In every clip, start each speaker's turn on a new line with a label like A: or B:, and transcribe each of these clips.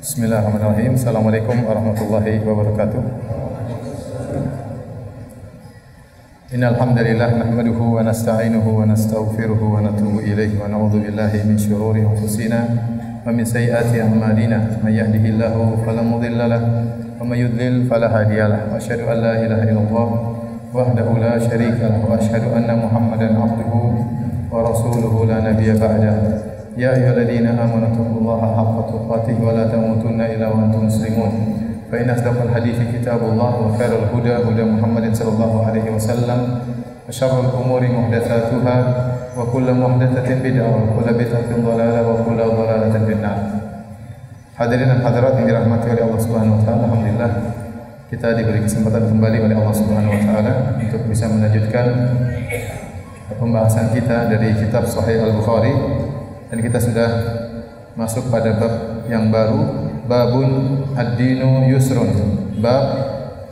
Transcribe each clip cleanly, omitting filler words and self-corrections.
A: Bismillahirrahmanirrahim. Assalamualaikum warahmatullahi wabarakatuh. Innal hamdalillah nahmaduhu wa nasta'inuhu wa nastaghfiruhu wa natubu ilayhi wa na'udzu billahi min shururi anfusina wa min sayyiati a'malina. May yahdihillahu fala mudilla lahu wa may yudlil fala hadiya lahu. Wa asyhadu an la ilaha illallah wahdahu la syarika lahu wa asyhadu anna Muhammadan 'abduhu wa rasuluhu la nabiyya ba'dahu. Ya ayyuhalladzina amanu taqullaha haqqa tuqatih wa la tamutunna illa wa antum muslimun. Fa inna asdaqal hadithi kitabullah wa khairal huda huda Muhammadin sallallahu alaihi wasallam. Wa syarrul umuri muhdatsatuha wa kullu muhdatsatin bid'ah wa kullu bid'atin dhalalah wa kullu dhalalatin finnar. Hadirin dan hadirat yang dirahmati oleh Allah Subhanahu wa taala, alhamdulillah kita diberi kesempatan kembali oleh Allah Subhanahu wa taala untuk bisa melanjutkan pembahasan kita dari kitab Sahih Al-Bukhari. Dan kita sudah masuk pada bab yang baru, babun ad-dinu yusrun, bab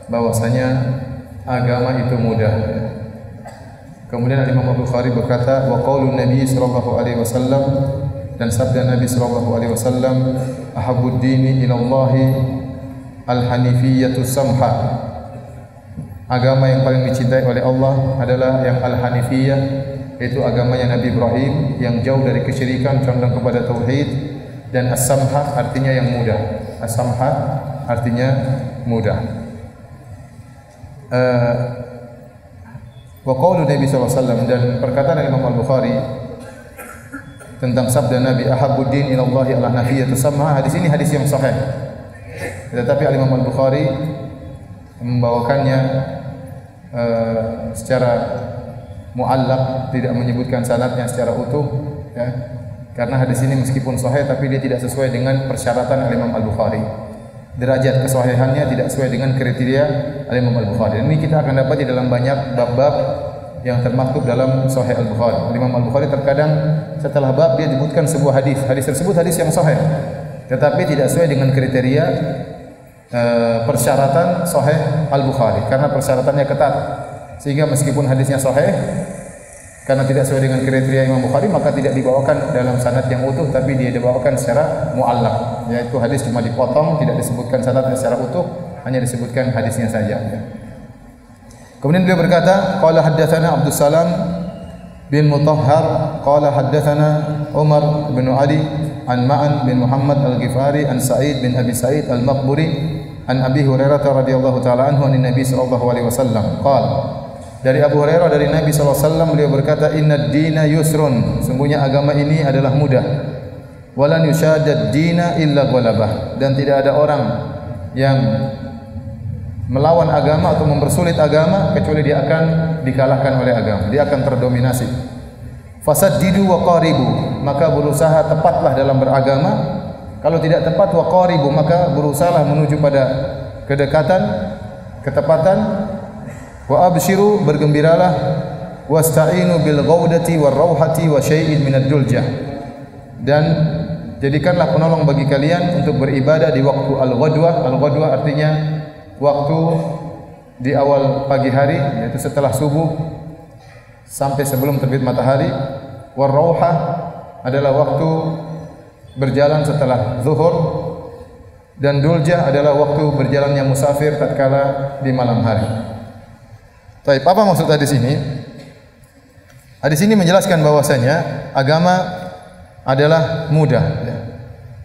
A: bahwasanya agama itu mudah. Kemudian Imam Al-Bukhari berkata, wa qaulun Nabi sallallahu alaihi wasallam, dan sabda Nabi sallallahu alaihi wasallam, ahabbud dini ila Allah al-hanifiyyatu samha. Agama yang paling dicintai oleh Allah adalah yang al-hanifiyah, yaitu agamanya Nabi Ibrahim yang jauh dari kesyirikan, condong kepada tauhid. Dan as-samha artinya yang mudah. As-samha artinya mudah. Wa qaulu Nabi sallallahu alaihi wasallam, dan perkataan Imam Al-Bukhari tentang sabda Nabi ahabbud din ila Allah al-hanifiyatu samha. Hadis ini hadis yang sahih. Tetapi Imam Al-Bukhari membawakannya secara muallaq, tidak menyebutkan sanadnya secara utuh, ya. Karena hadis ini meskipun sahih tapi dia tidak sesuai dengan persyaratan Imam Al-Bukhari. Derajat kesahihannya tidak sesuai dengan kriteria Imam Al-Bukhari. Ini kita akan dapat di dalam banyak bab-bab yang termaktub dalam Sahih Al-Bukhari. Imam Al-Bukhari terkadang setelah bab dia menyebutkan sebuah hadis. Hadis tersebut hadis yang sahih, tetapi tidak sesuai dengan kriteria persyaratan Sahih Al-Bukhari, karena persyaratannya ketat. Sehingga meskipun hadisnya sahih, karena tidak sesuai dengan kriteria Imam Bukhari, maka tidak dibawakan dalam sanad yang utuh, tapi dia dibawakan secara muallaq, yaitu hadis cuma dipotong, tidak disebutkan sanadnya secara utuh, hanya disebutkan hadisnya saja. Kemudian beliau berkata, qala haddatsana Abdus Salam bin Mutahhar qala haddatsana Umar bin Ali an Ma'an bin Muhammad Al-Ghifari an Sa'id bin Abi Sa'id Al-Maqburi an Abi Hurairah radhiyallahu taala anhu an Nabi sallallahu alaihi wasallam qala. Dari Abu Hurairah dari Nabi sallallahu alaihi wasallam beliau berkata, innad dina yusrun, sungguhnya agama ini adalah mudah. Walan yushadad dina illa ghalabah, dan tidak ada orang yang melawan agama atau mempersulit agama kecuali dia akan dikalahkan oleh agama, dia akan terdominasi. Fasaddidu wa qaribu, maka berusaha tepatlah dalam beragama. Kalau tidak tepat, wa qaribu, maka berusahalah menuju pada kedekatan, ketepatan. Wa abshiru, bergembiralah. Wasta'inu bil ghaudati war rauhati wa syai'in minad duljah, dan jadikanlah penolong bagi kalian untuk beribadah di waktu al-ghadwah. Al-ghadwah artinya waktu di awal pagi hari, yaitu setelah subuh sampai sebelum terbit matahari. War rauhah adalah waktu berjalan setelah zuhur, dan duljah adalah waktu berjalannya musafir tatkala di malam hari. Baik, apa maksud hadis ini? Hadis ini menjelaskan bahwasanya agama adalah mudah, ya.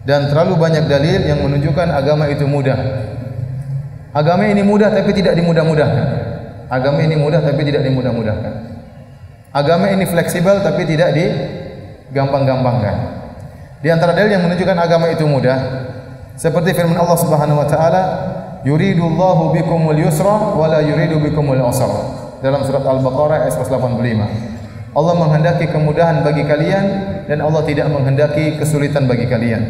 A: Dan terlalu banyak dalil yang menunjukkan agama itu mudah. Agama ini mudah tapi tidak dimudah-mudahkan. Agama ini mudah tapi tidak dimudah-mudahkan. Agama ini fleksibel tapi tidak digampang-gampangkan. Di antara dalil yang menunjukkan agama itu mudah, seperti firman Allah Subhanahu wa taala, yuridullahu bikumul yusra wa la yuridu bikumul usra, dalam surat Al-Baqarah ayat 185. Allah menghendaki kemudahan bagi kalian dan Allah tidak menghendaki kesulitan bagi kalian.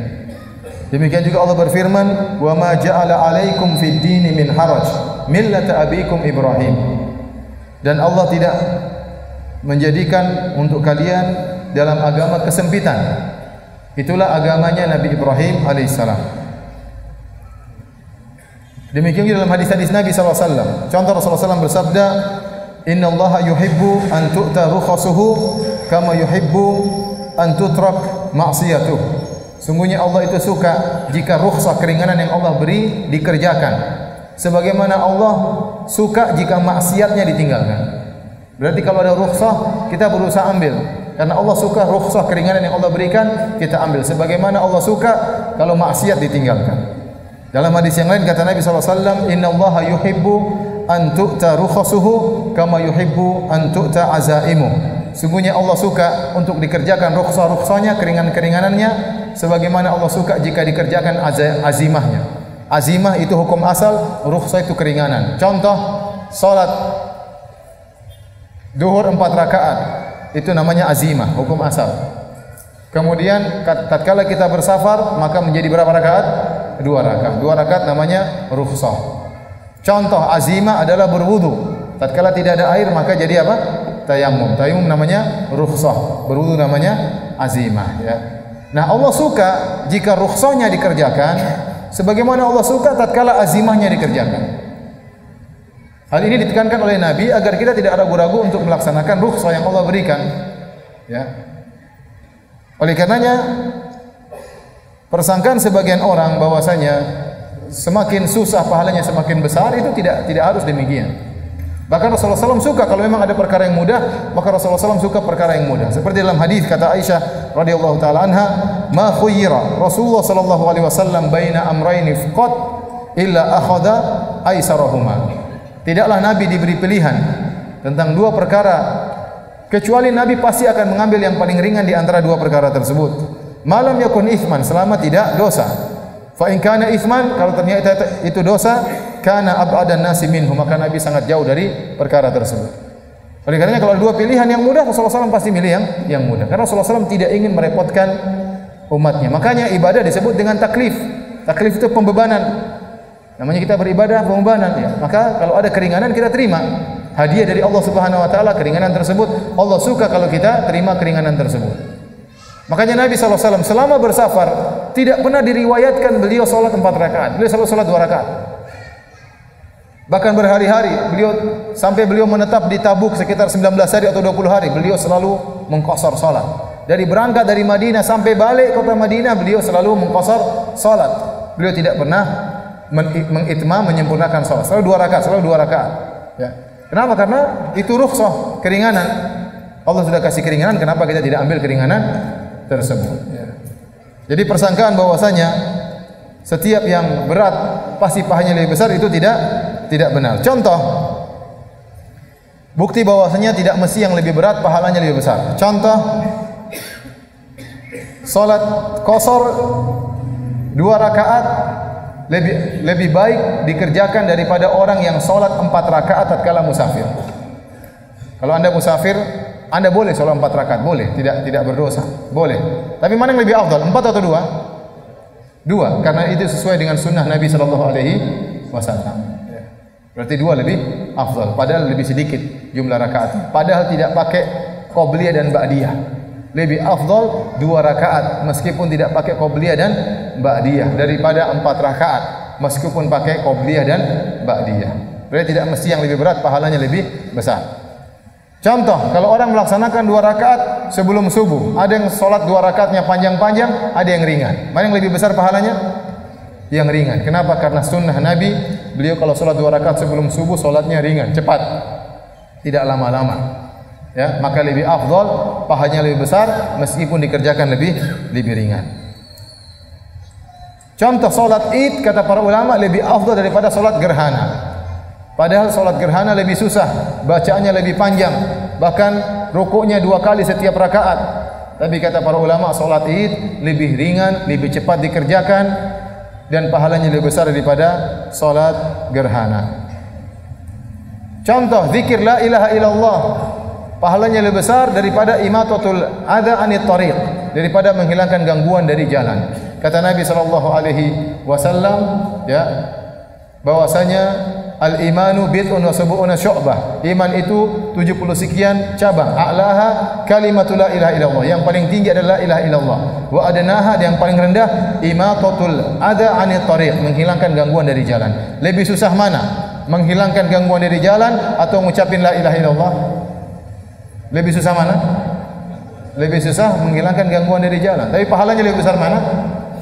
A: Demikian juga Allah berfirman, wa ma ja'ala 'alaikum fid dini min haraj millata abikum Ibrahim, dan Allah tidak menjadikan untuk kalian dalam agama kesempitan. Itulah agamanya Nabi Ibrahim alaihissalam. Demikian juga dalam hadis-hadis Nabi sallallahu alaihi wasallam. Contoh Rasulullah SAW bersabda, "Innallaha yuhibbu an tu'ta rukhasuhu kama yuhibbu an tutrak ma'siyatuh." Sungguhnya Allah itu suka jika rukhsah keringanan yang Allah beri dikerjakan. Sebagaimana Allah suka jika maksiatnya ditinggalkan. Berarti kalau ada rukhsah, kita berusaha ambil. Karena Allah suka rukhsah keringanan yang Allah berikan, kita ambil. Sebagaimana Allah suka kalau maksiat ditinggalkan. Dalam hadis yang lain kata Nabi SAW, Inna Allaha yuhibbu an tu'ta rukhasuhu kama yuhibbu an tu'ta azaimu. Sungguhnya Allah suka untuk dikerjakan rukhsah-rukhsahnya, keringanan-keringanannya, sebagaimana Allah suka jika dikerjakan azimahnya. Azimah itu hukum asal, rukhsah itu keringanan. Contoh, salat duhur 4 rakaat, itu namanya azimah, hukum asal. Kemudian tatkala kita bersafar, maka menjadi berapa rakaat? 2 rakaat. 2 rakaat namanya rukhsah. Contoh azimah adalah berwudu. Tatkala tidak ada air, maka jadi apa? Tayammum. Tayammum namanya rukhsah. Berwudu namanya azimah, ya. Nah, Allah suka jika rukhsahnya dikerjakan, sebagaimana Allah suka tatkala azimahnya dikerjakan. Hal ini ditekankan oleh Nabi agar kita tidak ragu-ragu untuk melaksanakan rukhsah yang Allah berikan, ya. Oleh karenanya persangkaan sebagian orang bahwasanya semakin susah pahalanya semakin besar, itu tidak harus demikian. Bahkan Rasulullah SAW suka kalau memang ada perkara yang mudah, maka Rasulullah SAW suka perkara yang mudah. Seperti dalam hadis kata Aisyah radhiyallahu taala anha, "Ma khuyyira Rasulullah sallallahu alaihi wasallam baina amrayni faqat illa akhadha aisarahuma." Tidaklah Nabi diberi pilihan tentang 2 perkara kecuali Nabi pasti akan mengambil yang paling ringan di antara 2 perkara tersebut. Malam yakun ithman, selama tidak dosa. Fa in kana ithman, kalau ternyata itu dosa, kana ab'adan nasi minhu, maka Nabi sangat jauh dari perkara tersebut. Oleh karenanya kalau ada 2 pilihan yang mudah, Rasulullah SAW pasti milih yang mudah. Karena Rasulullah SAW tidak ingin merepotkan umatnya. Makanya ibadah disebut dengan taklif. Taklif itu pembebanan. Namanya kita beribadah pembebanan, ya. Maka kalau ada keringanan kita terima. Hadiah dari Allah Subhanahu wa taala keringanan tersebut. Allah suka kalau kita terima keringanan tersebut. Makanya Nabi SAW selama bersafar tidak pernah diriwayatkan beliau sholat 4 rakaat. Beliau selalu sholat 2 rakaat. Bahkan berhari-hari sampai beliau menetap di Tabuk sekitar 19 hari atau 20 hari, beliau selalu mengqashar salat. Dari berangkat dari Madinah sampai balik kota Madinah, beliau selalu mengqashar salat. Beliau tidak pernah mengitmam, menyempurnakan salat. Selalu 2 rakaat, selalu 2 rakaat. Ya. Kenapa? Karena itu rukhsah, keringanan. Allah sudah kasih keringanan, kenapa kita tidak ambil keringanan tersebut? Ya. Jadi persangkaan bahwasanya setiap yang berat pasti pahalanya lebih besar, itu tidak benar. Contoh, bukti bahwasanya tidak mesti yang lebih berat pahalanya lebih besar. Contoh, salat qashar 2 rakaat lebih baik dikerjakan daripada orang yang salat 4 rakaat tatkala musafir. Kalau Anda musafir, Anda boleh salat 4 rakaat, boleh, tidak berdosa, boleh. Tapi mana yang lebih afdal, 4 atau 2? 2, karena itu sesuai dengan sunnah Nabi sallallahu alaihi wasallam. Berarti 2 lebih afdal, padahal lebih sedikit jumlah rakaat. Padahal tidak pakai qobliyah dan ba'diyah. Lebih afdal 2 rakaat meskipun tidak pakai qobliyah dan ba'diyah daripada 4 rakaat meskipun pakai qobliyah dan ba'diyah. Berarti tidak mesti yang lebih berat pahalanya lebih besar. Contoh, kalau orang melaksanakan 2 rakaat sebelum subuh, ada yang sholat 2 rakaatnya panjang-panjang, ada yang ringan. Mana yang lebih besar pahalanya? Yang ringan. Kenapa? Karena sunnah Nabi, beliau kalau sholat 2 rakaat sebelum subuh, sholatnya ringan, cepat, tidak lama-lama. Ya, maka lebih afdal, pahalanya lebih besar meskipun dikerjakan lebih ringan. Contoh sholat Id, kata para ulama, lebih afdal daripada sholat gerhana. Padahal sholat gerhana lebih susah, bacaannya lebih panjang, bahkan rukuknya 2 kali setiap rakaat. Tapi kata para ulama, sholat Id lebih ringan, lebih cepat dikerjakan, dan pahalanya lebih besar daripada sholat gerhana. Contoh, zikir la ilaha illallah, pahalanya lebih besar daripada imatatul adza anit thariq, daripada menghilangkan gangguan dari jalan. Kata Nabi sallallahu alaihi wasallam, ya, bahwasanya al-imanu bid'un wa sab'una syu'bah. Iman itu 70 sekian cabang. A'laha kalimatul la ilaha illallah. Yang paling tinggi adalah la ilaha illallah. Wa adnaha, yang paling rendah imatatul adza 'anit thariq, menghilangkan gangguan dari jalan. Lebih susah mana? Menghilangkan gangguan dari jalan atau mengucapin la ilaha illallah? Lebih susah mana? Lebih susah menghilangkan gangguan dari jalan. Tapi pahalanya lebih besar mana?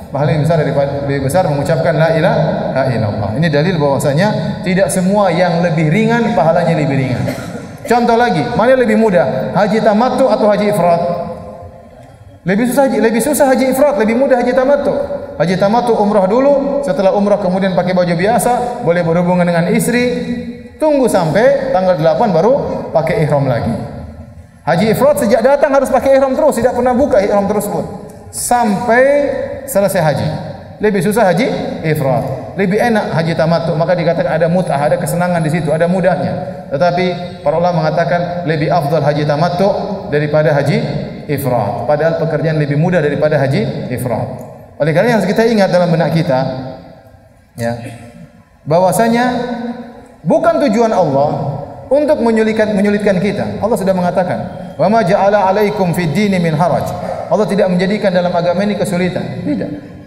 A: Pahala yang besar daripada lebih besar mengucapkan la ilaha illallah. Ini dalil bahwasanya tidak semua yang lebih ringan pahalanya lebih ringan. Contoh lagi, mana yang lebih mudah? Haji tamattu atau haji ifrad? Lebih susah haji ifrad, lebih mudah haji tamattu. Haji tamattu umrah dulu, setelah umrah kemudian pakai baju biasa, boleh berhubungan dengan istri, tunggu sampai tanggal 8 baru pakai ihram lagi. Haji ifrad sejak datang harus pakai ihram terus, tidak pernah buka ihram tersebut sampai selesai haji. Lebih susah haji ifrad, lebih enak haji tamattu, maka dikatakan ada mut'ah, ada kesenangan di situ, ada mudahnya. Tetapi para ulama mengatakan lebih afdal haji tamattu daripada haji ifrad. Padahal pekerjaan lebih mudah daripada haji ifrad. Oleh karena yang kita ingat dalam benak kita, ya, bahwasanya bukan tujuan Allah untuk menyulitkan kita. Allah sudah mengatakan, "Wa ma ja'ala 'alaikum fid dini min haraj." Allah tidak menjadikan dalam agama ini kesulitan. Tidak.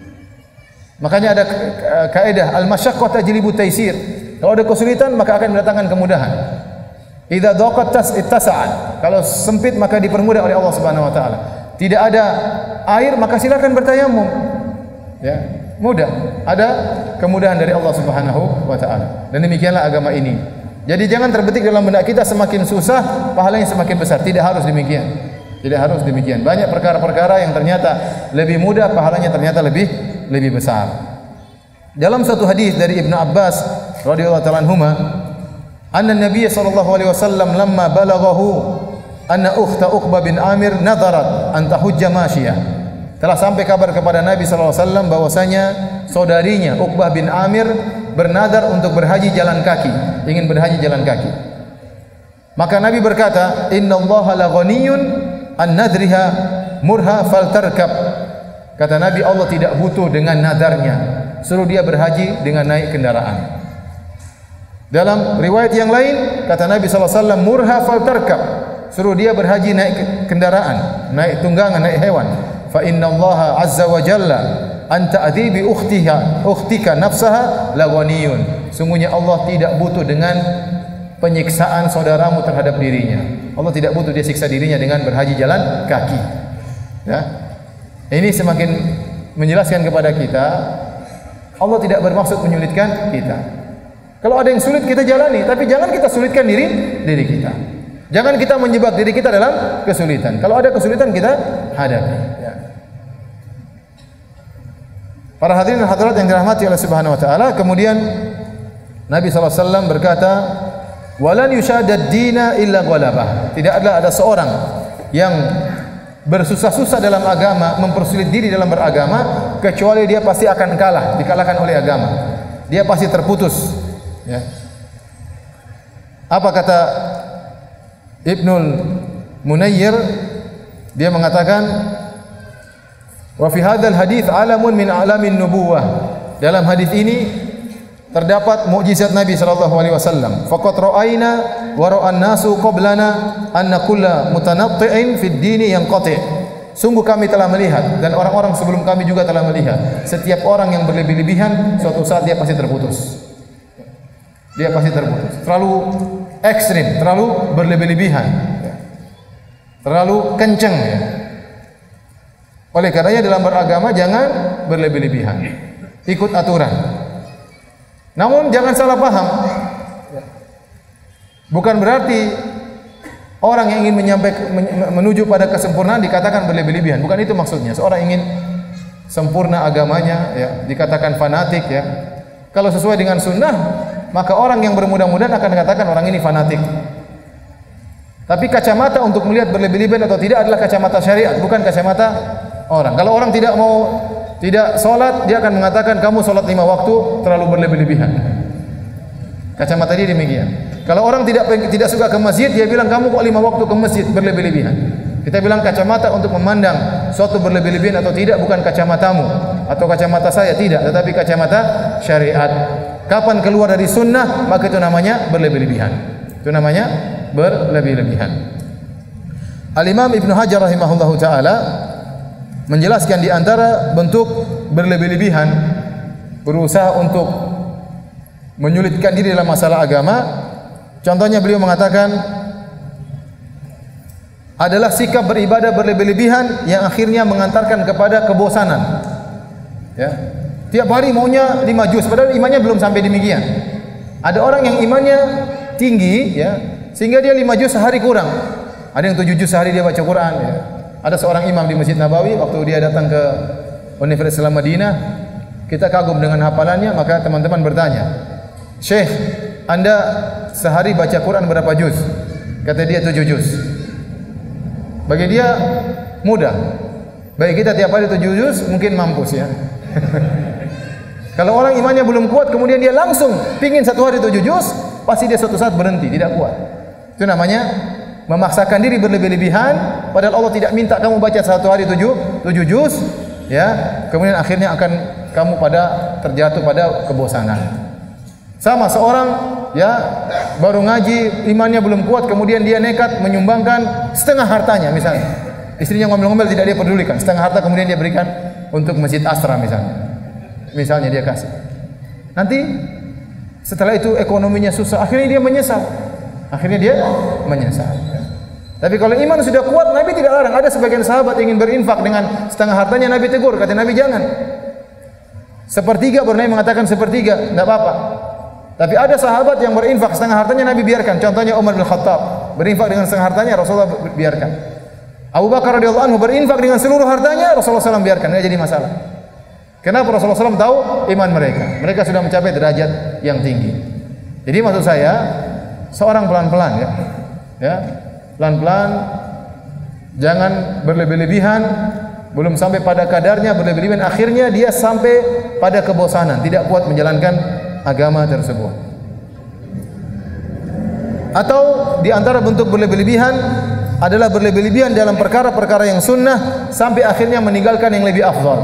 A: Makanya ada kaidah al-masyaqqah tajlibu taysir. Kalau ada kesulitan maka akan mendatangkan kemudahan. Idza daqat ittasa'at. Kalau sempit maka dipermudah oleh Allah Subhanahu wa taala. Tidak ada air maka silakan bertayamum. Ya, mudah. Ada kemudahan dari Allah Subhanahu wa taala. Dan demikianlah agama ini. Jadi jangan terbetik dalam benak kita semakin susah pahalanya semakin besar. Tidak harus demikian. Tidak harus demikian. Banyak perkara-perkara yang ternyata lebih mudah pahalanya ternyata lebih besar. Dalam satu hadis dari Ibnu Abbas radhiyallahu ta'ala anhuma, anna Nabiy sallallahu alaihi wasallam lamma balaghahu anna ukhta Uqbah bin Amir nadarat an tahujja masyiyah. Telah sampai kabar kepada Nabi sallallahu alaihi wasallam bahwasanya saudarinya Uqbah bin Amir bernadar untuk berhaji jalan kaki, ingin berhaji jalan kaki. Maka Nabi berkata, "Innallaha la ghaniyyun an nadriha murha faltarkab." Kata Nabi, Allah tidak butuh dengan nadarnya. Suruh dia berhaji dengan naik kendaraan. Dalam riwayat yang lain, kata Nabi SAW, murha faltarkab. Suruh dia berhaji naik kendaraan, naik tunggangan, naik hewan. Fa inna Allah azza wa jalla an ta'dhibi ukhtika nafsaha la ghaniyun. Sungguhnya Allah tidak butuh dengan penyiksaan saudaramu terhadap dirinya. Allah tidak butuh dia siksa dirinya dengan berhaji jalan kaki. Ya. Ini semakin menjelaskan kepada kita Allah tidak bermaksud menyulitkan kita. Kalau ada yang sulit kita jalani, tapi jangan kita sulitkan diri kita. Jangan kita menjebak diri kita dalam kesulitan. Kalau ada kesulitan kita hadapi. Ya. Para hadirin dan hadirat yang dirahmati oleh Subhanahu wa taala, kemudian Nabi SAW berkata, "Walan yushadad dina illa ghalabah." Tidak ada seorang yang bersusah-susah dalam agama, mempersulit diri dalam beragama, kecuali dia pasti akan kalah, dikalahkan oleh agama. Dia pasti terputus. Ya. Apa kata Ibnul Munayyir? Dia mengatakan, wa fi hadzal hadits alamun min alamin nubuwah. Dalam hadis ini terdapat mukjizat Nabi sallallahu alaihi wasallam. Faqad ra'aina wa ra'an nasu qablana anna kulla mutanatti'in fid dini yanqati'. Sungguh kami telah melihat dan orang-orang sebelum kami juga telah melihat, setiap orang yang berlebih-lebihan suatu saat dia pasti terputus. Dia pasti terputus. Terlalu ekstrim, terlalu berlebih-lebihan. Terlalu kencang ya. Oleh karenanya dalam beragama jangan berlebih-lebihan. Ikut aturan. Namun jangan salah paham. Bukan berarti orang yang ingin menuju pada kesempurnaan dikatakan berlebih-lebihan. Bukan itu maksudnya. Seorang ingin sempurna agamanya, ya, dikatakan fanatik, ya. Kalau sesuai dengan sunnah, maka orang yang bermudah-mudahan akan dikatakan orang ini fanatik. Tapi kacamata untuk melihat berlebih-lebihan atau tidak adalah kacamata syariat, bukan kacamata orang. Kalau orang tidak solat, dia akan mengatakan kamu solat 5 waktu terlalu berlebih-lebihan. Kacamata dia demikian. Kalau orang tidak suka ke masjid, dia bilang kamu kok 5 waktu ke masjid berlebih-lebihan. Kita bilang kacamata untuk memandang suatu berlebih-lebihan atau tidak bukan kacamatamu atau kacamata saya, tidak, tetapi kacamata syariat. Kapan keluar dari sunnah maka itu namanya berlebih-lebihan. Itu namanya berlebih-lebihan. Al-Imam Ibnu Hajar rahimahullahu taala menjelaskan di antara bentuk berlebih-lebihan, berusaha untuk menyulitkan diri dalam masalah agama. Contohnya beliau mengatakan adalah sikap beribadah berlebih-lebihan yang akhirnya mengantarkan kepada kebosanan. Ya. Tiap hari maunya 5 juz, padahal imannya belum sampai demikian. Ada orang yang imannya tinggi, ya, sehingga dia 5 juz sehari kurang. Ada yang 7 juz sehari dia baca Quran. Ya. Ada seorang imam di Masjid Nabawi, waktu dia datang ke Universitas Islam Madinah, kita kagum dengan hafalannya, maka teman-teman bertanya, Syekh, Anda sehari baca Quran berapa juz? Kata dia 7 juz. Bagi dia mudah. Bagi kita tiap hari 7 juz mungkin mampus ya. Kalau orang imannya belum kuat kemudian dia langsung pingin satu hari 7 juz, pasti dia suatu saat berhenti, tidak kuat. Itu namanya memaksakan diri berlebih-lebihan, padahal Allah tidak minta kamu baca satu hari 7 juz, ya. Kemudian akhirnya akan kamu terjatuh pada kebosanan. Sama seorang ya baru ngaji, imannya belum kuat, kemudian dia nekat menyumbangkan setengah hartanya misalnya. Istrinya ngomel-ngomel tidak dia pedulikan, setengah harta kemudian dia berikan untuk Masjid Asra misalnya. Misalnya dia kasih. Nanti setelah itu ekonominya susah, akhirnya dia menyesal. Tapi kalau iman sudah kuat, Nabi tidak larang. Ada sebagian sahabat ingin berinfak dengan setengah hartanya, Nabi tegur, kata Nabi jangan. Sepertiga, baru Nabi mengatakan sepertiga, tidak apa-apa. Tapi ada sahabat yang berinfak setengah hartanya, Nabi biarkan. Contohnya Umar bin Khattab, berinfak dengan setengah hartanya, Rasulullah biarkan. Abu Bakar radhiyallahu anhu berinfak dengan seluruh hartanya, Rasulullah SAW biarkan, tidak jadi masalah. Kenapa? Rasulullah SAW tahu iman mereka. Mereka sudah mencapai derajat yang tinggi. Jadi maksud saya, seorang pelan-pelan ya, pelan-pelan, jangan berlebih-lebihan, belum sampai pada kadarnya berlebih-lebihan, akhirnya dia sampai pada kebosanan, tidak kuat menjalankan agama tersebut. Atau di antara bentuk berlebih-lebihan adalah berlebih-lebihan dalam perkara-perkara yang sunnah sampai akhirnya meninggalkan yang lebih afdal.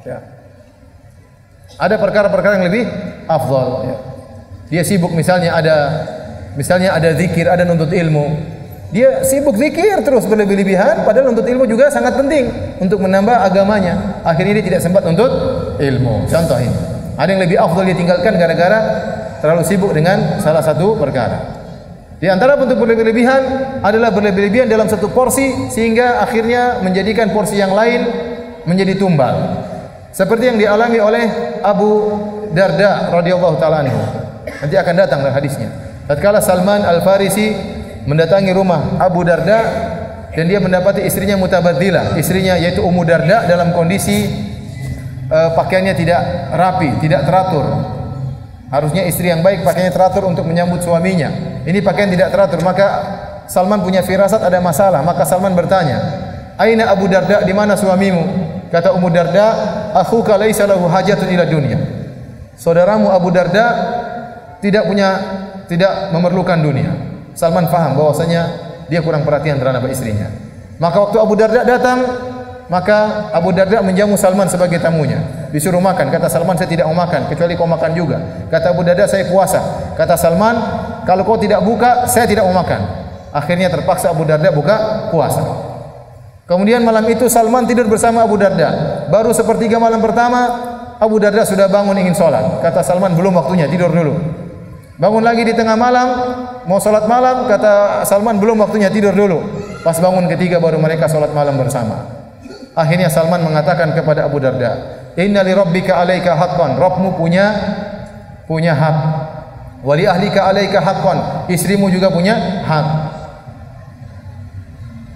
A: Ya. Ada perkara-perkara yang lebih afdal. Ya. Dia sibuk misalnya ada zikir, ada nuntut ilmu. Dia sibuk zikir terus berlebih-lebihan, padahal nuntut ilmu juga sangat penting untuk menambah agamanya. Akhirnya dia tidak sempat nuntut ilmu. Contoh ini. Ada yang lebih afdal dia tinggalkan gara-gara terlalu sibuk dengan salah satu perkara. Di antara bentuk berlebih-lebihan adalah berlebih-lebihan dalam satu porsi sehingga akhirnya menjadikan porsi yang lain menjadi tumbal. Seperti yang dialami oleh Abu Darda radhiyallahu taala anhu. Nanti akan datang hadisnya. Tatkala Salman Al-Farisi mendatangi rumah Abu Darda dan dia mendapati istrinya mutabadzilah, istrinya yaitu Ummu Darda dalam kondisi pakaiannya tidak rapi, tidak teratur. Harusnya istri yang baik pakaiannya teratur untuk menyambut suaminya. Ini pakaian tidak teratur, maka Salman punya firasat ada masalah. Maka Salman bertanya, "Aina Abu Darda? Di mana suamimu?" Kata Ummu Darda, "Akhuka laisa lahu hajatun ila dunya." Saudaramu Abu Darda tidak memerlukan dunia. Salman faham bahwasanya dia kurang perhatian terhadap istrinya. Maka waktu Abu Darda datang, maka Abu Darda menjamu Salman sebagai tamunya. Disuruh makan. Kata Salman, saya tidak mau makan kecuali kau makan juga. Kata Abu Darda, saya puasa. Kata Salman, kalau kau tidak buka, saya tidak mau makan. Akhirnya terpaksa Abu Darda buka puasa. Kemudian malam itu Salman tidur bersama Abu Darda. Baru sepertiga malam pertama, Abu Darda sudah bangun ingin sholat. Kata Salman, belum waktunya, tidur dulu. Bangun lagi di tengah malam, mau sholat malam. Kata Salman, belum waktunya, tidur dulu. Pas bangun ketiga baru mereka sholat malam bersama. Akhirnya Salman mengatakan kepada Abu Darda, "Inna li rabbika 'alaika haqqan." Rabbmu punya hak. Wa li ahlika 'alaika haqqan. Istrimu juga punya hak.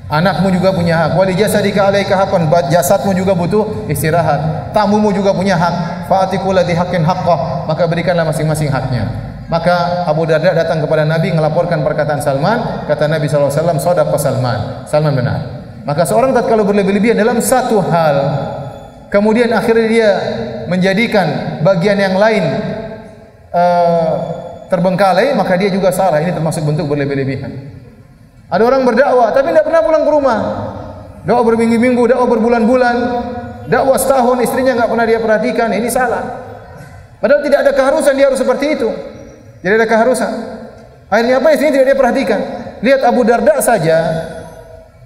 A: Anakmu juga punya hak. Wa li jasadika 'alaika haqqan. Jasadmu juga butuh istirahat. Tamumu juga punya hak. Fa'ati kulli haqqin haqqah. Maka berikanlah masing-masing haknya. Maka Abu Darda datang kepada Nabi melaporkan perkataan Salman. Kata Nabi sallallahu alaihi wasallam, "Shadaqa Salman." Salman benar. Maka seorang tatkala berlebih-lebihan dalam satu hal, kemudian akhirnya dia menjadikan bagian yang lain terbengkalai, maka dia juga salah. Ini termasuk bentuk berlebih-lebihan. Ada orang berdakwah tapi tidak pernah pulang ke rumah. Dakwah berminggu-minggu, dakwah berbulan-bulan, dakwah setahun, istrinya enggak pernah dia perhatikan. Ini salah. Padahal tidak ada keharusan dia harus seperti itu. Tidak ada keharusan. Akhirnya apa? Istrinya tidak dia perhatikan. Lihat Abu Darda saja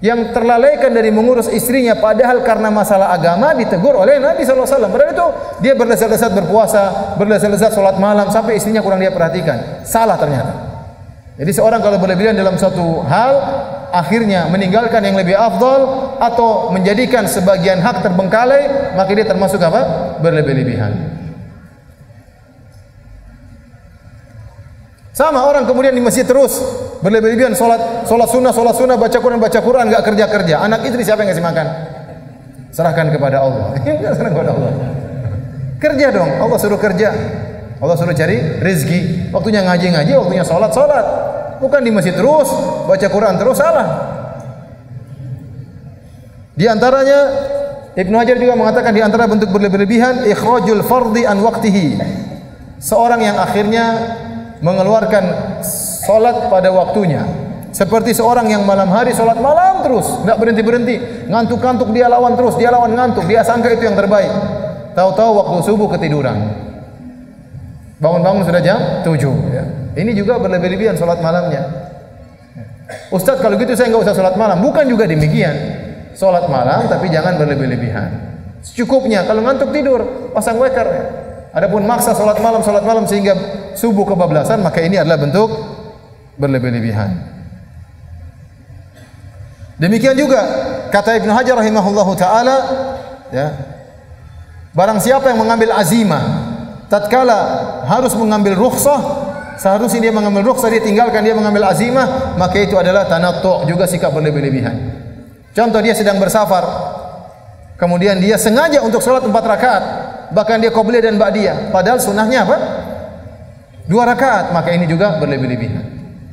A: yang terlalaikan dari mengurus istrinya, padahal karena masalah agama ditegur oleh Nabi SAW. Padahal itu dia berlezat-lezat berpuasa, berlezat-lezat sholat malam, sampai istrinya kurang dia perhatikan. Salah ternyata. Jadi seorang kalau berlebihan dalam suatu hal, akhirnya meninggalkan yang lebih afdal, atau menjadikan sebagian hak terbengkalai, maka dia termasuk apa? Berlebih-lebihan. Sama orang kemudian di masjid terus berlebih-lebihan salat sunnah, baca Quran, enggak kerja-kerja. Anak istri siapa yang ngasih makan? Serahkan kepada Allah. Serahkan kepada Allah. Kerja dong, Allah suruh kerja. Allah suruh cari rezeki. Waktunya ngaji, waktunya salat. Bukan di masjid terus, baca Quran terus, salah. Di antaranya Ibnu Hajar juga mengatakan di antara bentuk berlebih-lebihan ikhrajul fardhi an waqtihi. Seorang yang akhirnya mengeluarkan salat pada waktunya. Seperti seorang yang malam hari salat malam terus, enggak berhenti-berhenti, ngantuk-ngantuk dia lawan terus, dia lawan ngantuk, dia sangka itu yang terbaik. Tahu-tahu waktu subuh ketiduran. Bangun-bangun sudah jam 7 ya. Ini juga berlebih-lebihan salat malamnya. Ustaz, kalau gitu saya enggak usah salat malam. Bukan juga demikian. Salat malam tapi jangan berlebih-lebihan. Secukupnya, kalau ngantuk tidur, pasang waker. Adapun maksa salat malam sehingga subuh kebablasan, maka ini adalah bentuk berlebih-lebihan. Demikian juga kata Ibnu Hajar rahimahullahu taala, ya. Barang siapa yang mengambil azimah tatkala harus mengambil rukhsah, seharusnya dia mengambil rukhsah, dia tinggalkan, dia mengambil azimah, maka itu adalah tanattu', juga sikap berlebih-lebihan. Contoh, dia sedang bersafar, kemudian dia sengaja untuk salat 4 rakaat, bahkan dia qabliyah dan ba'diyah, padahal sunnahnya apa? 2 rakaat, maka ini juga berlebih-lebihan.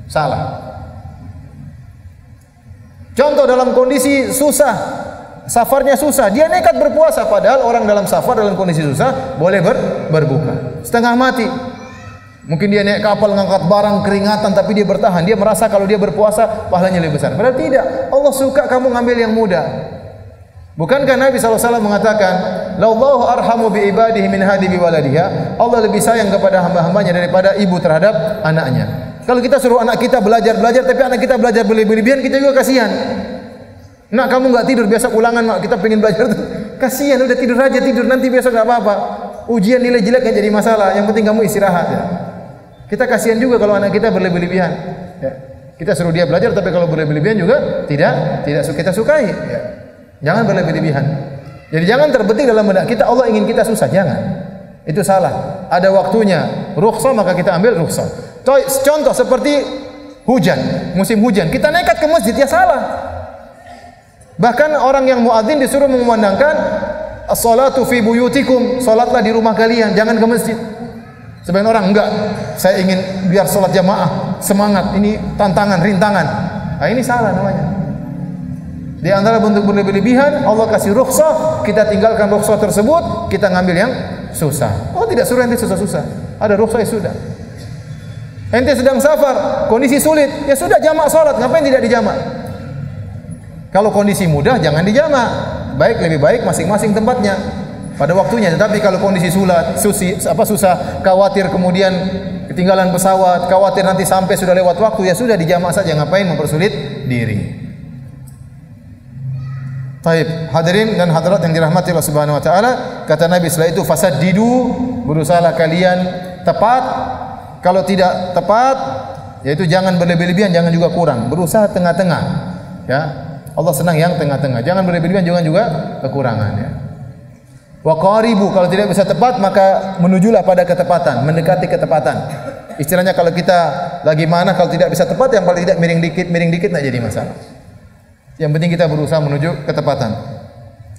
A: Salah. Contoh, dalam kondisi susah, safarnya susah, dia nekat berpuasa, padahal orang dalam safar dalam kondisi susah boleh berbuka. Setengah mati. Mungkin dia naik kapal ngangkat barang keringatan tapi dia bertahan. Dia merasa kalau dia berpuasa pahalanya lebih besar. Padahal tidak. Allah suka kamu ngambil yang mudah. Bukankah Nabi SAW mengatakan, "Lallahu arhamu bi ibadihi min hadi bi waladiha." Allah lebih sayang kepada hamba-hambanya daripada ibu terhadap anaknya. Kalau kita suruh anak kita belajar, tapi anak kita belajar berlebih-lebihan, kita juga kasihan. Nak, kamu enggak tidur, besok ulangan, mak, kita pengen belajar tuh. Kasihan, udah tidur aja, nanti besok enggak apa-apa. Ujian nilai jelek enggak jadi masalah, yang penting kamu istirahat ya. Kita kasihan juga kalau anak kita berlebih-lebihan. Ya. Kita suruh dia belajar, tapi kalau berlebih-lebihan juga tidak kita sukai. Ya. Jangan berlebih-lebihan. Jadi jangan terbetik dalam benak kita Allah ingin kita susah, jangan. Itu salah. Ada waktunya rukhsah, maka kita ambil rukhsah. Contoh seperti hujan, musim hujan, kita nekat ke masjid, ya salah. Bahkan orang yang muadzin disuruh mengumandangkan as-salatu fi buyutikum, salatlah di rumah kalian, jangan ke masjid. Sebagian orang enggak, saya ingin biar salat jamaah, semangat, ini tantangan, rintangan. Nah, ini salah namanya. Di antara bentuk berlebih-lebihan, Allah kasih rukhsah, kita tinggalkan rukhsah tersebut, kita ngambil yang susah. Oh, tidak suruh ente susah-susah. Ada rukhsah, ya sudah. Ente sedang safar, kondisi sulit, ya sudah jamak salat, ngapain tidak dijamak? Kalau kondisi mudah jangan dijamak. Lebih baik masing-masing tempatnya pada waktunya. Tetapi kalau kondisi susah, khawatir kemudian ketinggalan pesawat, khawatir nanti sampai sudah lewat waktu, ya sudah dijamak saja, ngapain mempersulit diri. Taib, hadirin dan hadirat yang dirahmati Allah Subhanahu wa taala, kata Nabi setelah itu fasaddidu, berusahalah kalian tepat. Kalau tidak tepat, yaitu jangan berlebih-lebihan, jangan juga kurang. Berusaha tengah-tengah. Ya. Allah senang yang tengah-tengah. Jangan berlebih-lebihan, jangan juga kekurangan, ya. Wa qaribu, kalau tidak bisa tepat maka menujulah pada ketepatan, mendekati ketepatan. Istilahnya kalau kita lagi mana, kalau tidak bisa tepat, yang paling tidak miring dikit enggak jadi masalah. Yang penting kita berusaha menuju ketepatan.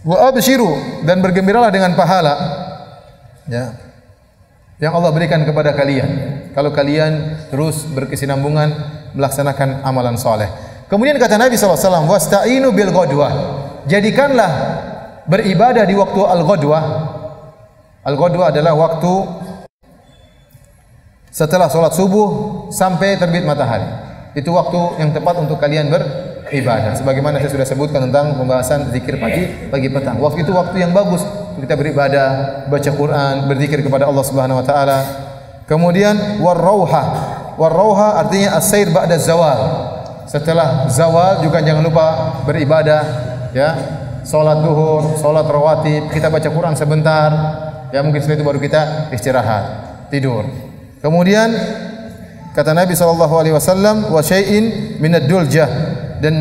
A: Wa abshiru, dan bergembiralah dengan pahala, ya, yang Allah berikan kepada kalian kalau kalian terus berkesinambungan melaksanakan amalan soleh. Kemudian kata Nabi SAW, wasta'inu bil ghadwah, jadikanlah beribadah di waktu al-ghadwah. Al-ghadwah adalah waktu setelah sholat subuh sampai terbit matahari. Itu waktu yang tepat untuk kalian beribadah. Sebagaimana saya sudah sebutkan tentang pembahasan zikir pagi petang. Waktu itu waktu yang bagus kita beribadah, baca Quran, berzikir kepada Allah Subhanahu wa taala. Kemudian warauha artinya as-sair ba'da zawal. Setelah zawal juga jangan lupa beribadah, ya. Salat duhur, salat rawatib, kita baca Quran sebentar. Ya, mungkin setelah itu baru kita istirahat, tidur. Kemudian kata Nabi SAW, wa syai'in minad duljah, dan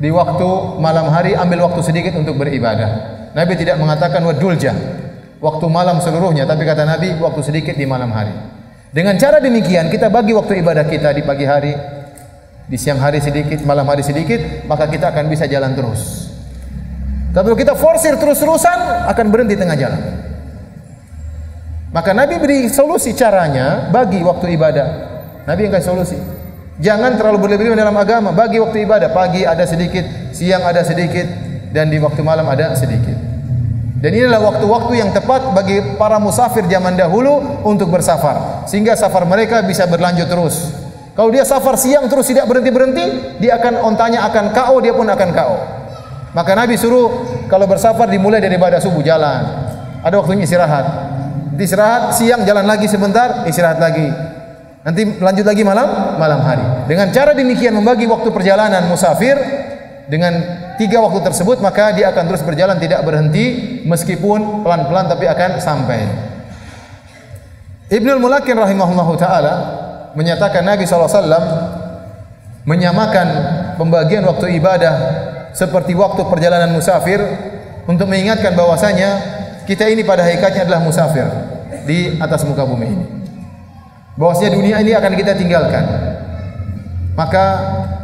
A: di waktu malam hari ambil waktu sedikit untuk beribadah. Nabi tidak mengatakan wadulja, waktu malam seluruhnya, tapi kata Nabi waktu sedikit di malam hari. Dengan cara demikian kita bagi waktu ibadah kita di pagi hari, di siang hari sedikit, malam hari sedikit, maka kita akan bisa jalan terus. Tapi kalau kita forsir terus-terusan akan berhenti tengah jalan. Maka Nabi beri solusi caranya bagi waktu ibadah. Nabi yang kasih solusi. Jangan terlalu berlebihan dalam agama, bagi waktu ibadah. Pagi ada sedikit, siang ada sedikit, dan di waktu malam ada sedikit. Dan inilah waktu-waktu yang tepat bagi para musafir zaman dahulu untuk bersafar, sehingga safar mereka bisa berlanjut terus. Kalau dia safar siang terus tidak berhenti-berhenti, dia akan ontanya akan KO, dia pun akan KO. Maka Nabi suruh kalau bersafar dimulai dari ibadah subuh jalan. Ada waktunya istirahat. Istirahat siang jalan lagi sebentar, istirahat lagi. Nanti lanjut lagi malam hari. Dengan cara demikian membagi waktu perjalanan musafir dengan 3 waktu tersebut, maka dia akan terus berjalan tidak berhenti meskipun pelan-pelan tapi akan sampai. Ibnul Mulakin rahimahullahu taala menyatakan Nabi SAW menyamakan pembagian waktu ibadah seperti waktu perjalanan musafir untuk mengingatkan bahwasanya kita ini pada hakikatnya adalah musafir di atas muka bumi ini. Bahwasanya dunia ini akan kita tinggalkan. Maka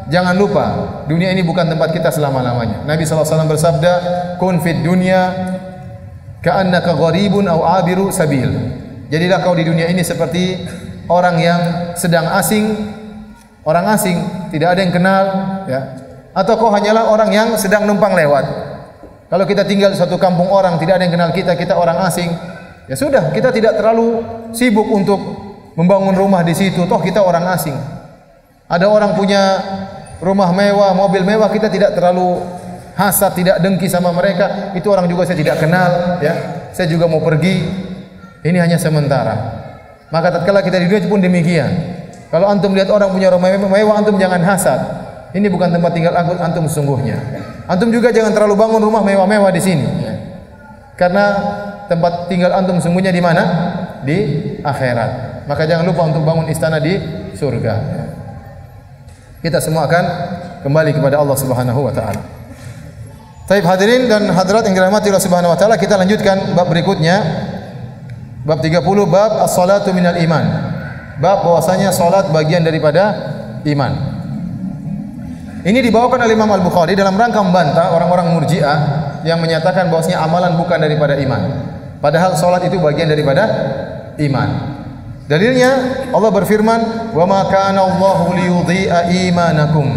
A: jangan lupa dunia ini bukan tempat kita selama-lamanya. Nabi SAW bersabda, "Kun fid dunya ka'annaka gharibun aw abiru sabil." Jadilah kau di dunia ini seperti orang yang sedang asing, orang asing, tidak ada yang kenal, ya. Atau kau hanyalah orang yang sedang numpang lewat. Kalau kita tinggal di suatu kampung orang, tidak ada yang kenal kita, kita orang asing, ya sudah, kita tidak terlalu sibuk untuk membangun rumah di situ, toh kita orang asing. Ada orang punya rumah mewah, mobil mewah, kita tidak terlalu hasad, tidak dengki sama mereka. Itu orang juga saya tidak kenal, ya. Saya juga mau pergi. Ini hanya sementara. Maka tatkala kita di dunia pun demikian. Kalau antum lihat orang punya rumah mewah, antum jangan hasad. Ini bukan tempat tinggal antum sesungguhnya. Antum juga jangan terlalu bangun rumah mewah-mewah di sini, ya. Karena tempat tinggal antum sesungguhnya di mana? Di akhirat. Maka jangan lupa untuk bangun istana di surga, ya. Kita semua akan kembali kepada Allah Subhanahu wa taala. Baik hadirin dan hadirat yang dirahmati Allah Subhanahu wa taala, kita lanjutkan bab berikutnya. Bab 30, bab as-salatu minal iman. Bab bahwasanya salat bagian daripada iman. Ini dibawakan oleh Imam Al-Bukhari dalam rangka membantah orang-orang Murji'ah yang menyatakan bahwasanya amalan bukan daripada iman. Padahal salat itu bagian daripada iman. Dalilnya Allah berfirman, "Wa ma kana Allahu liyudhi'a imanakum."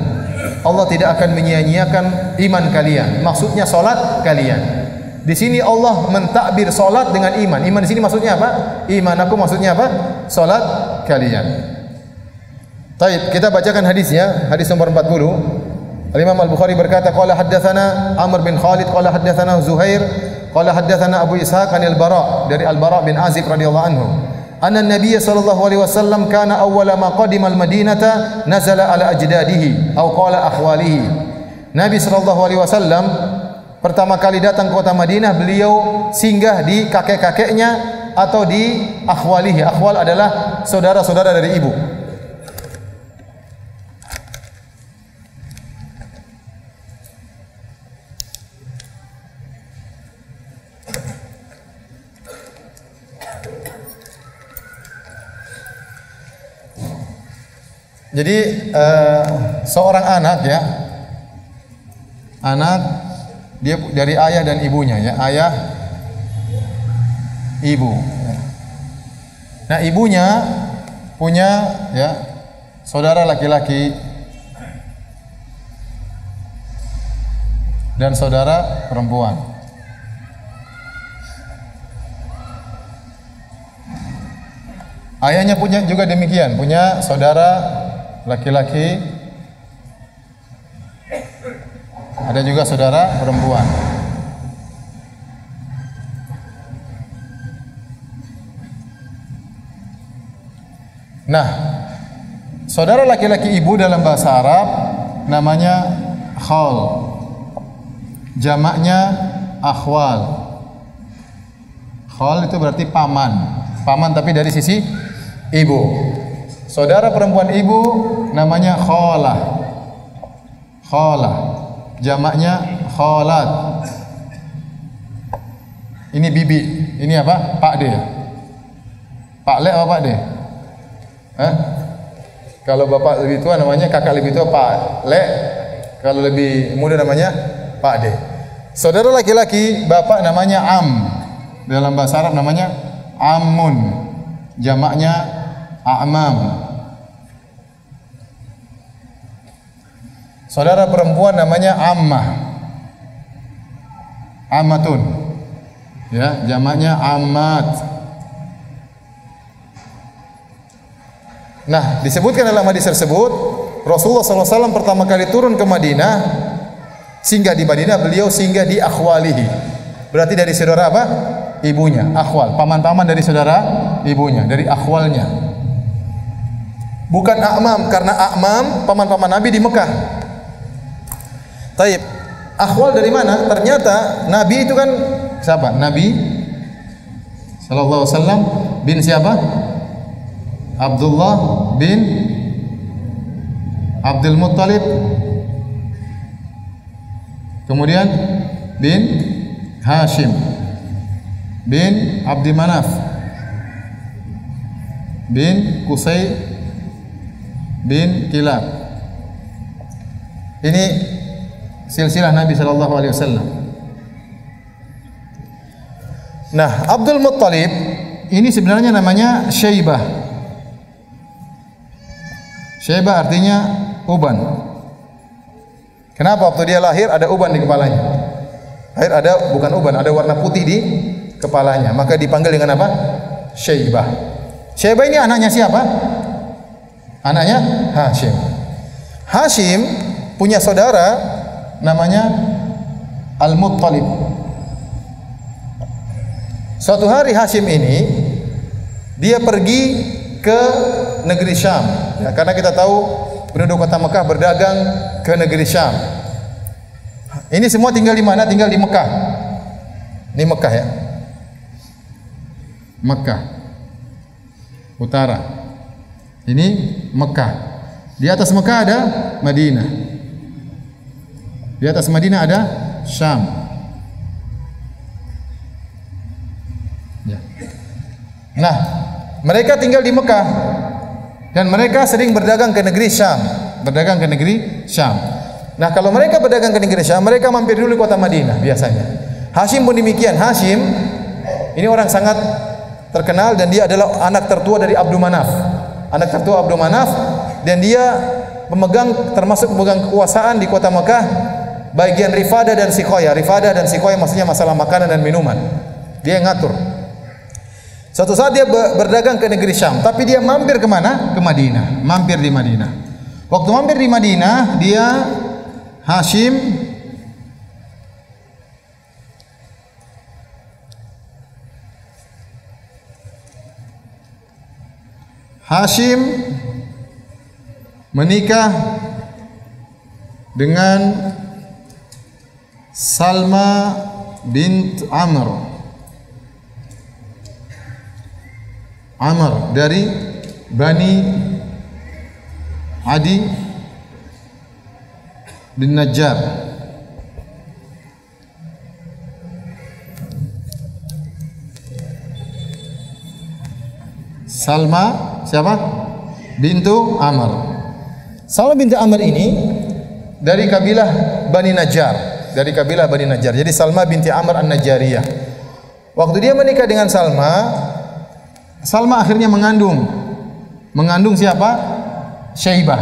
A: Allah tidak akan menyia-nyiakan iman kalian. Maksudnya salat kalian. Di sini Allah mentakbir salat dengan iman. Iman di sini maksudnya apa? Imanakum maksudnya apa? Salat kalian. Baik, kita bacakan hadisnya. Hadis nomor 40. Imam Al-Bukhari berkata, qala haddatsana Amr bin Khalid qala haddatsana Zuhair qala haddatsana Abu Ishaq anil Bara dari Al-Bara bin Azib radhiyallahu anhu. Anna Nabiy sallallahu alaihi wasallam kana awwala ma qadima al-Madinata nazala ala ajdadihi atau qala akhwalihi. Nabi sallallahu alaihi wasallam pertama kali datang ke kota Madinah, beliau singgah di kakek-kakeknya atau di akhwalihi. Akhwal adalah saudara-saudara dari ibu. Jadi seorang anak, ya, anak dia dari ayah dan ibunya, ya, ayah, ibu. Nah, ibunya punya, ya, saudara laki-laki dan saudara perempuan. Ayahnya punya juga demikian, punya saudara laki-laki, ada juga saudara perempuan. Nah, saudara laki-laki ibu dalam bahasa Arab namanya khal, jamaknya akhwal. Khal itu berarti paman, paman tapi dari sisi ibu. Saudara perempuan ibu namanya khalah. Khalah. jamaknya khalat. Ini bibi. Ini apa? Pak de. Pak le apa Pak de? Hah? Kalau bapak lebih tua namanya, kakak lebih tua Pak le. Kalau lebih muda namanya Pak de. Saudara laki-laki bapak namanya am. Dalam bahasa Arab namanya amun. Jamaknya a'mam. Saudara perempuan namanya ammah. Ammatun. Ya, jamaknya ammat. Nah, disebutkan dalam hadis tersebut, Rasulullah SAW pertama kali turun ke Madinah, singgah di Madinah, beliau singgah di akhwalihi. Berarti dari saudara apa? Ibunya, akhwal, paman-paman dari saudara ibunya, dari akhwalnya. Bukan a'mam, karena a'mam paman-paman Nabi di Mekah. Taib, akhwal dari mana? Ternyata Nabi itu kan siapa? Nabi sallallahu alaihi wasallam bin siapa? Abdullah bin Abdul Muttalib. Kemudian bin Hashim bin Abdi Manaf bin Qusay bin Kilab. Ini silsilah Nabi sallallahu alaihi wasallam. Nah, Abdul Muttalib ini sebenarnya namanya Syaibah. Syaibah artinya uban. Kenapa waktu dia lahir ada uban di kepalanya? Lahir ada bukan uban, ada warna putih di kepalanya. Maka dipanggil dengan apa? Syaibah. Syaibah ini anaknya siapa? Anaknya Hashim. Hashim punya saudara namanya Al-Muttalib. Suatu hari Hashim ini dia pergi ke negeri Syam, ya, karena kita tahu penduduk kota Mekah berdagang ke negeri Syam. Ini semua tinggal di mana? Tinggal di Mekah. Ini Mekah ya. Mekah utara. Ini Mekah. Di atas Mekah ada Madinah. Di atas Madinah ada Syam. Ya. Nah, mereka tinggal di Mekah dan mereka sering berdagang ke negeri Syam, berdagang ke negeri Syam. Nah, kalau mereka berdagang ke negeri Syam, mereka mampir dulu kota Madinah biasanya. Hashim pun demikian. Hashim ini orang sangat terkenal dan dia adalah anak tertua dari Abdul Manaf. Anak tertua Abdul Manaf, dan dia termasuk pemegang kekuasaan di kota Mekah bagian Rifadah dan Siqoyah. Rifadah dan Siqoyah maksudnya masalah makanan dan minuman. Dia yang ngatur. Suatu saat dia berdagang ke negeri Syam, tapi dia mampir ke mana? Ke Madinah. Mampir di Madinah. Waktu mampir di Madinah, dia Hashim menikah dengan Salma bint Amr dari Bani Adi bin Najjar. Salma siapa? Bintu Amr. Salma bintu Amr ini dari kabilah Bani Najjar, dari kabilah Bani Najjar. Jadi Salma binti Amr An-Najjariyah. Waktu dia menikah dengan Salma akhirnya mengandung siapa? Syaibah.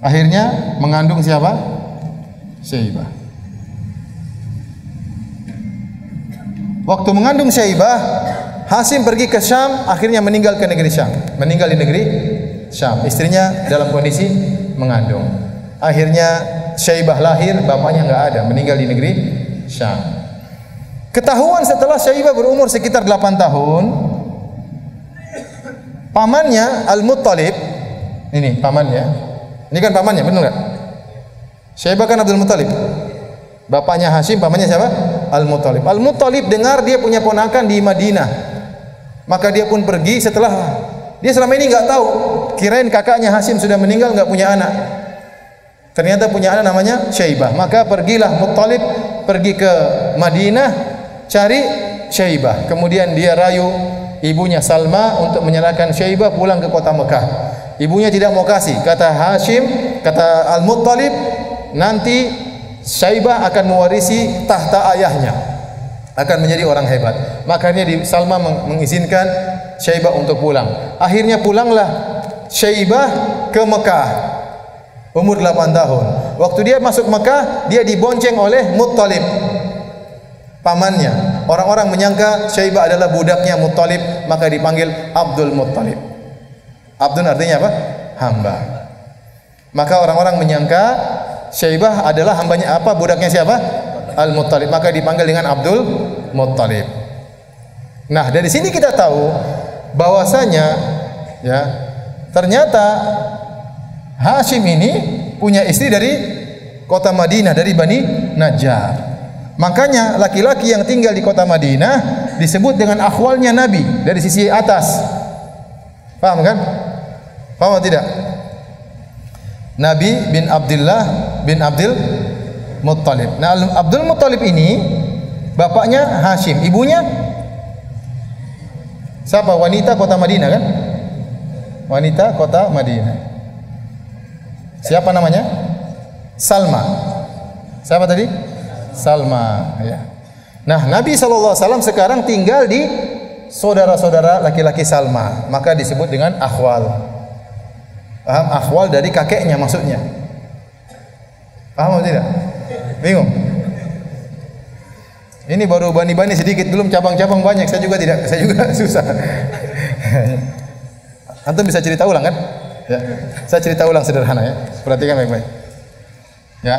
A: Akhirnya mengandung siapa? Syaibah. Waktu mengandung Syaibah, Hashim pergi ke Syam, akhirnya meninggal ke negeri Syam. Meninggal di negeri Syam. Istrinya dalam kondisi mengandung. Akhirnya Syaibah lahir, bapaknya enggak ada, meninggal di negeri Syam. Ketahuan setelah Syaibah berumur sekitar 8 tahun, pamannya Al-Muttalib, ini pamannya. Ini kan pamannya, benar enggak? Syaibah kan Abdul Muttalib. Bapaknya Hashim, pamannya siapa? Al-Muttalib. Al-Muttalib dengar dia punya ponakan di Madinah. Maka dia pun pergi dia selama ini enggak tahu. Kirain kakaknya Hashim sudah meninggal, enggak punya anak. Ternyata punya anak namanya Syaibah. Maka pergilah Muttalib pergi ke Madinah cari Syaibah. Kemudian dia rayu ibunya Salma untuk menyerahkan Syaibah pulang ke kota Mekah. Ibunya tidak mau kasih. Kata Hashim, kata Al-Muttalib, nanti Syaibah akan mewarisi tahta ayahnya, akan menjadi orang hebat. Makanya Salma mengizinkan Syaibah untuk pulang. Akhirnya pulanglah Syaibah ke Mekah. Umur 8 tahun. Waktu dia masuk Mekah, dia dibonceng oleh Muttalib, pamannya. Orang-orang menyangka Syaibah adalah budaknya Muttalib, maka dipanggil Abdul Muttalib. Abdul artinya apa? Hamba. Maka orang-orang menyangka Syaibah adalah hambanya apa? Budaknya siapa? Al-Muttalib. Maka dipanggil dengan Abdul Muttalib. Nah, dari sini kita tahu bahwasanya ya, ternyata Hashim ini punya istri dari kota Madinah, dari Bani Najjar. Makanya laki-laki yang tinggal di kota Madinah disebut dengan akhwalnya Nabi dari sisi atas. Paham kan? Paham atau tidak? Nabi bin Abdullah bin Abdul Muttalib. Nah, Abdul Muttalib ini bapaknya Hashim, ibunya siapa? Wanita kota Madinah kan? Wanita kota Madinah. Siapa namanya? Salma. Siapa tadi? Salma. Ya. Nah, Nabi SAW sekarang tinggal di saudara-saudara laki-laki Salma, maka disebut dengan akhwal. Paham? Akhwal dari kakeknya maksudnya. Paham atau tidak? Bingung? Ini baru bani-bani sedikit, belum cabang-cabang banyak. Saya juga susah. Antum bisa cerita ulang kan? Ya. Saya cerita ulang sederhana ya. Perhatikan baik-baik. Ya.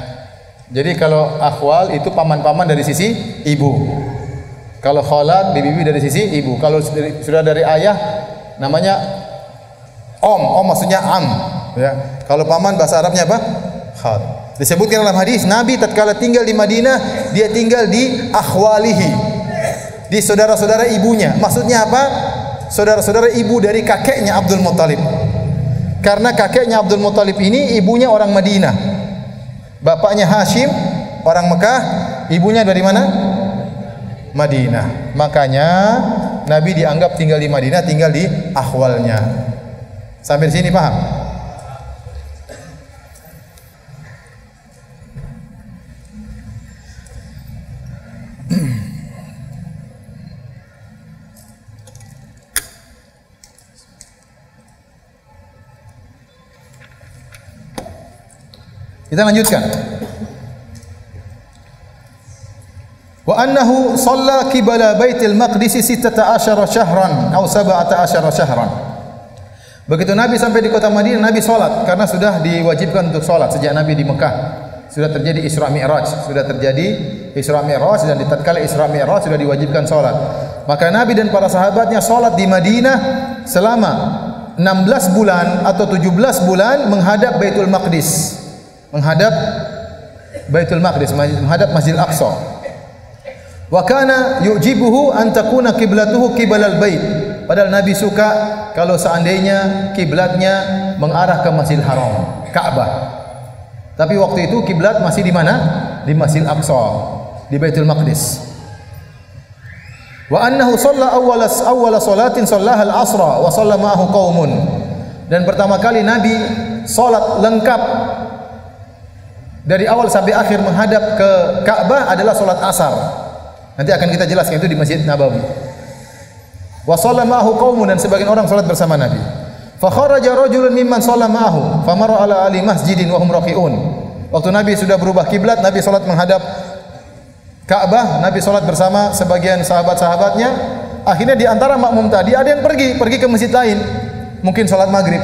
A: Jadi kalau akhwal itu paman-paman dari sisi ibu. Kalau khalat, bibi dari sisi ibu. Kalau sudah dari ayah namanya om maksudnya am, ya. Kalau paman bahasa Arabnya apa? Khal. Disebutkan dalam hadis Nabi tatkala tinggal di Madinah, dia tinggal di akhwalihi. Di saudara-saudara ibunya. Maksudnya apa? Saudara-saudara ibu dari kakeknya Abdul Muttalib. Karena kakeknya Abdul Muttalib ini ibunya orang Madinah. Bapaknya Hashim orang Mekah, ibunya dari mana? Madinah. Makanya Nabi dianggap tinggal di Madinah, tinggal di akhwalnya. Sampai di sini paham? Kita lanjutkan. Wa annahu shalla qibala Baitul Maqdis 16 syahran atau 17 syahran. Begitu Nabi sampai di kota Madinah, Nabi salat karena sudah diwajibkan untuk salat sejak Nabi di Mekah. Sudah terjadi Isra Mi'raj, dan di tatkala Isra Mi'raj sudah diwajibkan salat. Maka Nabi dan para sahabatnya salat di Madinah selama 16 bulan atau 17 bulan menghadap Baitul Maqdis. Menghadap Masjidil Aqsa. Wa kana yujibuhu an takuna qiblatuhu qibalal bait. Padahal Nabi suka kalau seandainya kiblatnya mengarah ke Masjidil Haram, Ka'bah. Tapi waktu itu kiblat masih di mana? Di Masjidil Aqsa, di Baitul Maqdis. Wa annahu shalla awwala salatin shallaha al-asra wa shalla ma'ahu qaumun. Dan pertama kali Nabi salat lengkap dari awal sampai akhir menghadap ke Ka'bah adalah salat asar. Nanti akan kita jelaskan itu di Masjid Nabawi. Wa shalla ma'ahu qaumun, dan sebagian orang salat bersama Nabi. Fa kharaja rajulun mimman shalla ma'ahu fa marra ala ali masjidin wa hum raqiun. Waktu Nabi sudah berubah kiblat, Nabi salat menghadap Ka'bah, Nabi salat bersama sebagian sahabat-sahabatnya. Akhirnya di antara makmum tadi ada yang pergi ke masjid lain. Mungkin salat maghrib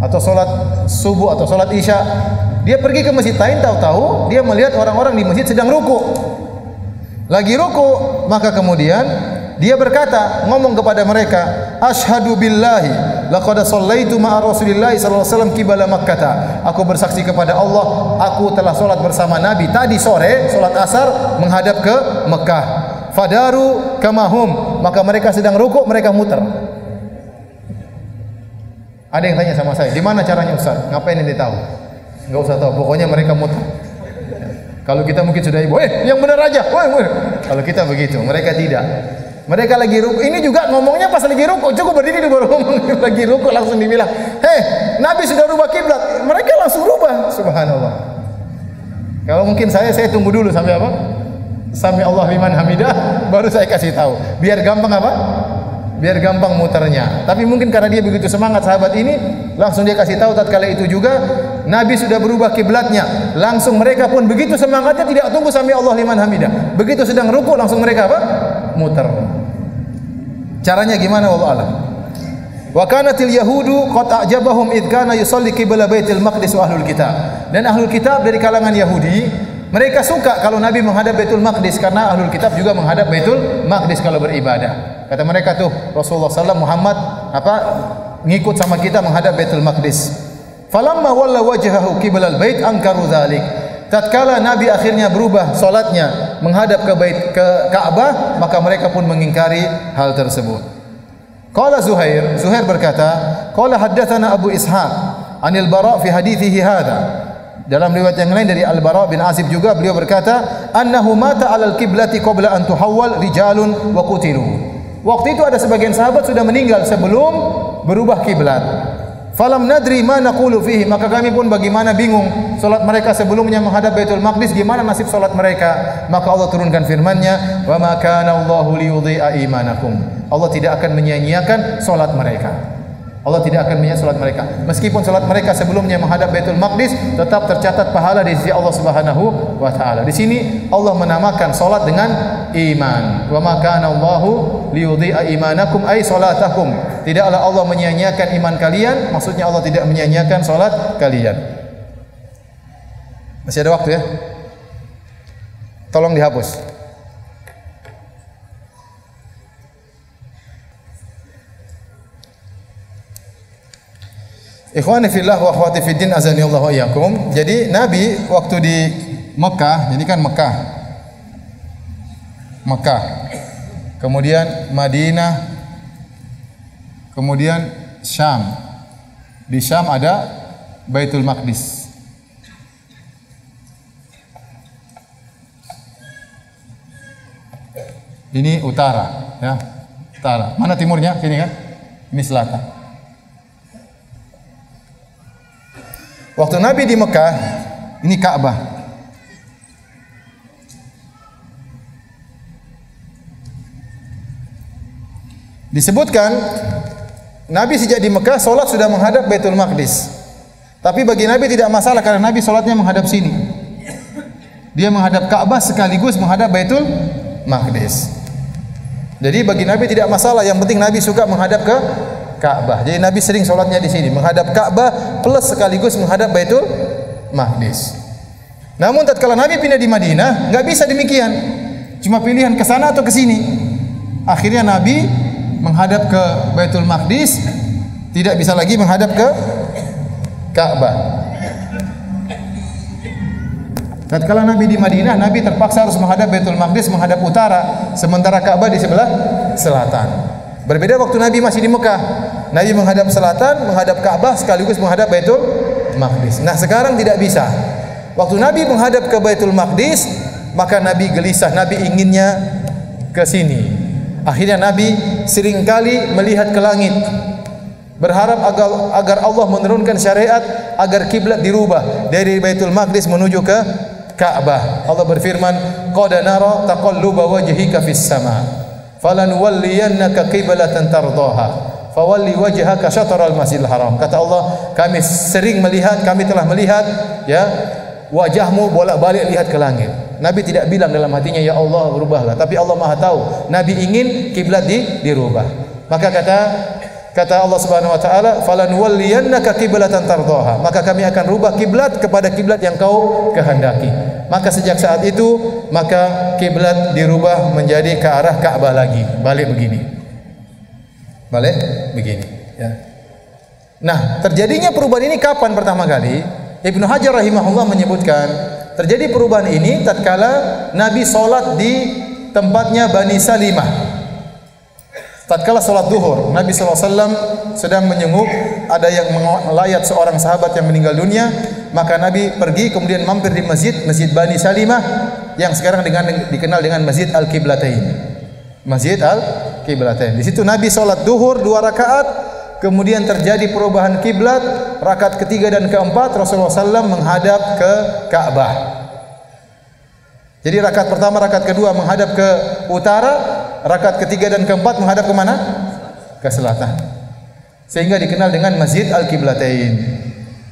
A: atau salat subuh atau salat isya. Dia pergi ke masjid lain, tahu-tahu dia melihat orang-orang di masjid sedang ruku. Lagi ruku, maka kemudian dia berkata, ngomong kepada mereka, asyhadu billahi laqad shallaitu ma'a Rasulillahi sallallahu alaihi wasallam qibala Makkah. Aku bersaksi kepada Allah, aku telah salat bersama Nabi tadi sore, salat asar menghadap ke Mekah. Fadaru kamahum, maka mereka sedang ruku, mereka muter. Ada yang tanya sama saya, di mana caranya Ustaz? Ngapain ente tahu? Enggak usah tahu, pokoknya mereka muter. Kalau kita mungkin sudah ibu, yang benar aja. Kalau kita begitu, mereka tidak. Mereka lagi ruku. Ini juga ngomongnya pas lagi ruku. Cukup berdiri baru ngomong. Lagi ruku langsung dibilang, Nabi sudah rubah kiblat. Mereka langsung rubah. Subhanallah. Kalau mungkin saya tunggu dulu sampai apa? Sami Allah liman hamidah, baru saya kasih tahu. Biar gampang apa? Biar gampang muternya. Tapi mungkin karena dia begitu semangat sahabat ini, langsung dia kasih tahu tatkala itu juga Nabi sudah berubah kiblatnya. Langsung mereka pun begitu semangatnya tidak tunggu sami Allah liman hamidah. Begitu sedang ruku langsung mereka apa? Muter. Caranya gimana wallahu alam. Wa kanatil yahudu qad a'jabahum id kana yusalli qibla Baitul Maqdis wa ahlul kitab. Dan ahlul kitab dari kalangan Yahudi, mereka suka kalau Nabi menghadap Baitul Maqdis karena ahlul kitab juga menghadap Baitul Maqdis kalau beribadah. Kata mereka tuh Rasulullah SAW Muhammad ngikut sama kita menghadap Baitul Maqdis. Falamma walla wajhahu qiblal bait ankaru dzalik. Tatkala Nabi akhirnya berubah salatnya menghadap ke Ka'bah, maka mereka pun mengingkari hal tersebut. Qala Zuhair berkata, qala haddatsana Abu Ishaq anil Bara' fi hadithihi hadza. Dalam riwayat yang lain dari Al-Bara' bin Azib juga beliau berkata, annahu mata 'alal qiblati qabla an tuhawwal rijalun wa qutilu. Waktu itu ada sebagian sahabat sudah meninggal sebelum berubah kiblat. Falam nadri ma naqulu fihi, maka kami pun bagaimana bingung salat mereka sebelumnya menghadap Baitul Maqdis, gimana nasib salat mereka. Maka Allah turunkan firman-Nya, wa ma kana Allahu liyudhi'a imanakum. Allah tidak akan menyia-nyiakan salat mereka. Allah tidak akan menyia salat mereka. Meskipun salat mereka sebelumnya menghadap Baitul Maqdis, tetap tercatat pahala di sisi Allah Subhanahu wa taala. Di sini Allah menamakan salat dengan iman. Wa ma kana Allahu liyudhi'a imanakum ay salatakum. Tidaklah Allah menyia-nyiakan iman kalian, maksudnya Allah tidak menyia-nyiakan salat kalian. Masih ada waktu ya? Tolong dihapus. Ikhwani fillah wa akhwati fiddin azani Allah wa iyyakum. Jadi Nabi waktu di Mekah, jadi kan Mekah. Kemudian Madinah, kemudian Syam. Di Syam ada Baitul Maqdis. Ini utara, ya. Utara. Mana timurnya? Sini kan? Ini selatan. Waktu Nabi di Mekah, ini Ka'bah. Disebutkan Nabi sejak di Mekah salat sudah menghadap Baitul Maqdis. Tapi bagi Nabi tidak masalah karena Nabi salatnya menghadap sini. Dia menghadap Ka'bah sekaligus menghadap Baitul Maqdis. Jadi bagi Nabi tidak masalah, yang penting Nabi suka menghadap ke Ka'bah. Jadi Nabi sering sholatnya di sini, menghadap Ka'bah plus sekaligus menghadap Baitul Maqdis. Namun tatkala Nabi pindah di Madinah, enggak bisa demikian. Cuma pilihan ke sana atau ke sini. Akhirnya Nabi menghadap ke Baitul Maqdis, tidak bisa lagi menghadap ke Ka'bah. Tatkala Nabi di Madinah, Nabi terpaksa harus menghadap Baitul Maqdis, menghadap utara, sementara Ka'bah di sebelah selatan. Berbeda waktu Nabi masih di Mekah. Nabi menghadap selatan, menghadap Ka'bah sekaligus menghadap Baitul Maqdis. Nah, sekarang tidak bisa. Waktu Nabi menghadap ke Baitul Maqdis, maka Nabi gelisah, Nabi inginnya ke sini. Akhirnya Nabi seringkali melihat ke langit, berharap agar Allah menurunkan syariat agar kiblat dirubah dari Baitul Maqdis menuju ke Ka'bah. Allah berfirman, "Qad nara taqalluba wajhika fis sama." Falanuwalliyannaka qiblatan tardaha fawalli wajhaka syatral masjidil haram. Kata Allah, kami sering melihat, kami telah melihat ya wajahmu bolak-balik lihat ke langit. Nabi tidak bilang dalam hatinya ya Allah berubahlah, tapi Allah Maha tahu Nabi ingin kiblat dirubah. Maka kata Allah Subhanahu wa taala, falanuwalliyannaka qiblatan tardaha, maka kami akan rubah kiblat kepada kiblat yang kau kehendaki. Maka sejak saat itu maka kiblat dirubah menjadi ke arah Ka'bah lagi, balik begini ya. Nah, terjadinya perubahan ini kapan pertama kali? Ibnu Hajar rahimahullah menyebutkan terjadi perubahan ini tatkala Nabi salat di tempatnya Bani Salimah. Tatkala salat zuhur, Nabi SAW sedang menyenguk, ada yang melayat seorang sahabat yang meninggal dunia. maka Nabi pergi kemudian mampir di masjid Bani Salimah yang sekarang dikenal dengan Masjid Al-Qiblatain. Masjid Al-Qiblatain. Di situ Nabi salat duhur 2 rakaat, kemudian terjadi perubahan kiblat. Rakaat ketiga dan keempat Rasulullah SAW menghadap ke Ka'bah. Jadi rakaat pertama, rakaat kedua menghadap ke utara, rakaat ketiga dan keempat menghadap ke mana? Ke selatan. Sehingga dikenal dengan Masjid Al-Qiblatain.